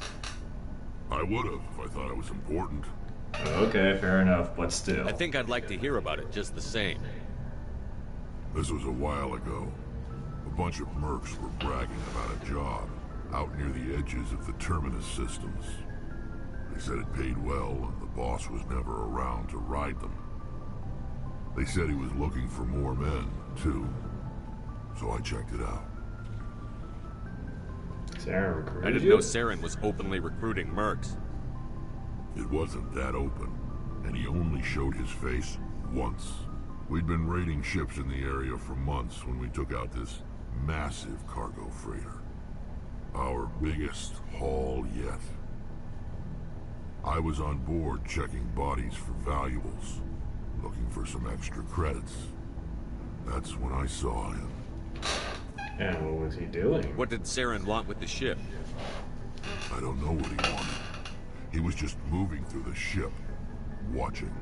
I would have if I thought it was important. Okay, fair enough, but still. I think I'd like to hear about it just the same. This was a while ago. A bunch of mercs were bragging about a job out near the edges of the Terminus systems. They said it paid well and the boss was never around to ride them. They said he was looking for more men, too. So I checked it out. Saren recruited I didn't you? know Saren was openly recruiting mercs. It wasn't that open, and he only showed his face once. We'd been raiding ships in the area for months when we took out this massive cargo freighter. Our biggest haul yet. I was on board checking bodies for valuables, looking for some extra credits. That's when I saw him. And what was he doing? What did Saren want with the ship? I don't know what he wanted. He was just moving through the ship, watching.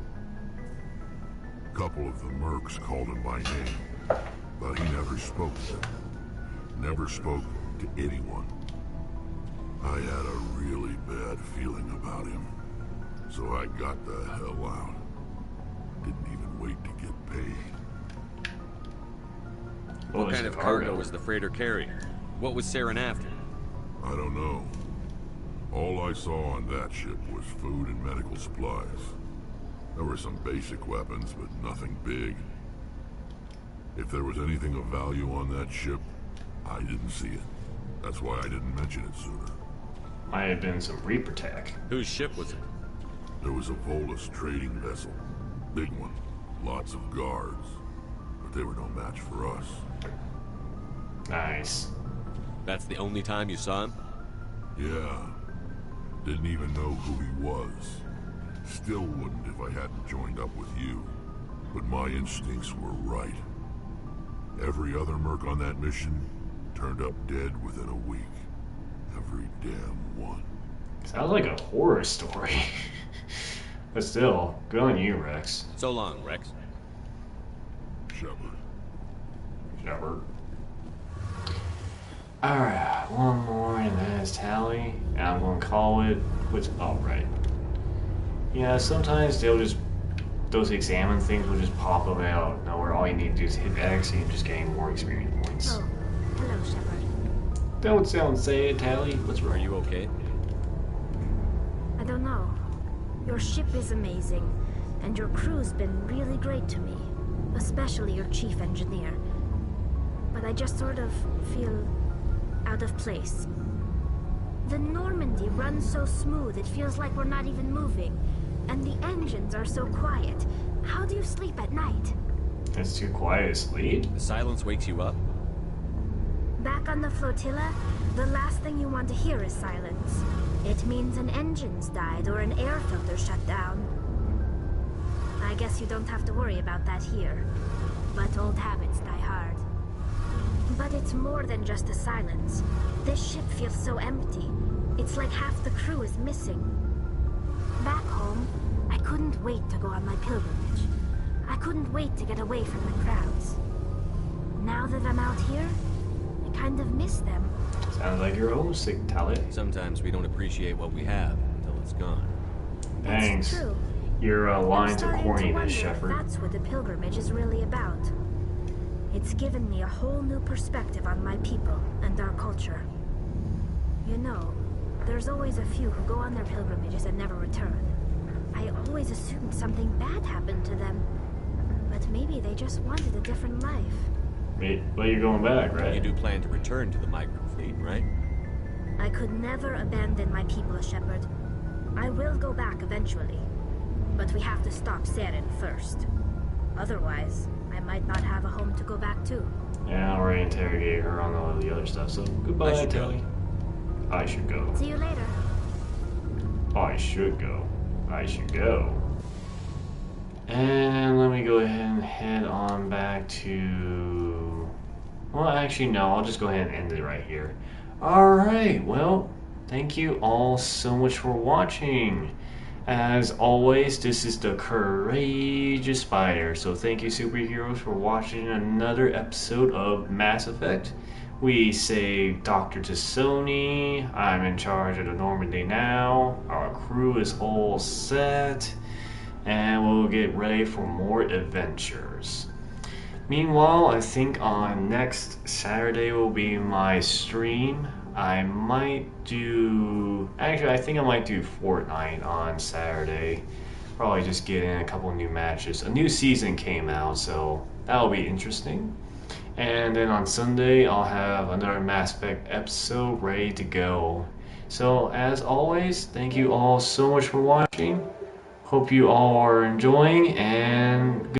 A couple of the mercs called him by name, but he never spoke to them. Never spoke to anyone. I had a really bad feeling about him, so I got the hell out. Didn't even wait to get paid. What kind of cargo was the freighter carrying? What was Saren after? I don't know. All I saw on that ship was food and medical supplies. There were some basic weapons, but nothing big. If there was anything of value on that ship, I didn't see it. That's why I didn't mention it sooner. Might have been some Reaper tech. Whose ship was it? There was a Volus trading vessel. Big one. Lots of guards. But they were no match for us. Nice. That's the only time you saw him? Yeah. Didn't even know who he was. Still wouldn't if I hadn't joined up with you. But my instincts were right. Every other merc on that mission turned up dead within a week. Every damn one. Sounds like a horror story. But still, good on you, Rex. So long, Rex. Shepard. Alright, one more and that is tally. And I'm going to call it quits. Oh, right. Yeah, sometimes those examine things will just pop up out of nowhere. All you need to do is hit X and you just gain more experience points. Oh, hello, Shepard. Don't sound sad, Tally. What's wrong? Are you okay? I don't know. Your ship is amazing, and your crew's been really great to me. Especially your chief engineer. But I just sort of feel out of place. The Normandy runs so smooth it feels like we're not even moving. And the engines are so quiet. How do you sleep at night? It's too quiet to sleep. The silence wakes you up? Back on the flotilla, the last thing you want to hear is silence. It means an engine's died or an air filter shut down. I guess you don't have to worry about that here. But old habits die hard. But it's more than just the silence. This ship feels so empty. It's like half the crew is missing. Back home, I couldn't wait to go on my pilgrimage. I couldn't wait to get away from the crowds. Now that I'm out here, I kind of miss them. Sounds like you're homesick, Tally. Sometimes we don't appreciate what we have until it's gone. Thanks. That's true. Your lines of I'm starting to corniness, wonder Shepard. if that's what the pilgrimage is really about. It's given me a whole new perspective on my people and our culture. You know, there's always a few who go on their pilgrimages and never return. I always assumed something bad happened to them. But maybe they just wanted a different life. But you're going back, right? You do plan to return to the migrant fleet, right? I could never abandon my people, Shepard. I will go back eventually. But we have to stop Saren first. Otherwise, I might not have a home to go back to. Yeah, I'll already interrogate her on all the other stuff, so goodbye, Tally. I should go. See you later. I should go. I should go. And let me go ahead and head on back to... Well, actually, no. I'll just go ahead and end it right here. Alright, well, thank you all so much for watching. As always, this is the Courageous Spider. So thank you, superheroes, for watching another episode of Mass Effect. We saved Dr. Tassoni. I'm in charge of the Normandy now. Our crew is all set. And we'll get ready for more adventures. Meanwhile, I think on next Saturday will be my stream. I might do... Actually, I think I might do Fortnite on Saturday. Probably just get in a couple new matches. A new season came out, so that'll be interesting. And then on Sunday, I'll have another Mass Effect episode ready to go. So, as always, thank you all so much for watching. Hope you all are enjoying, and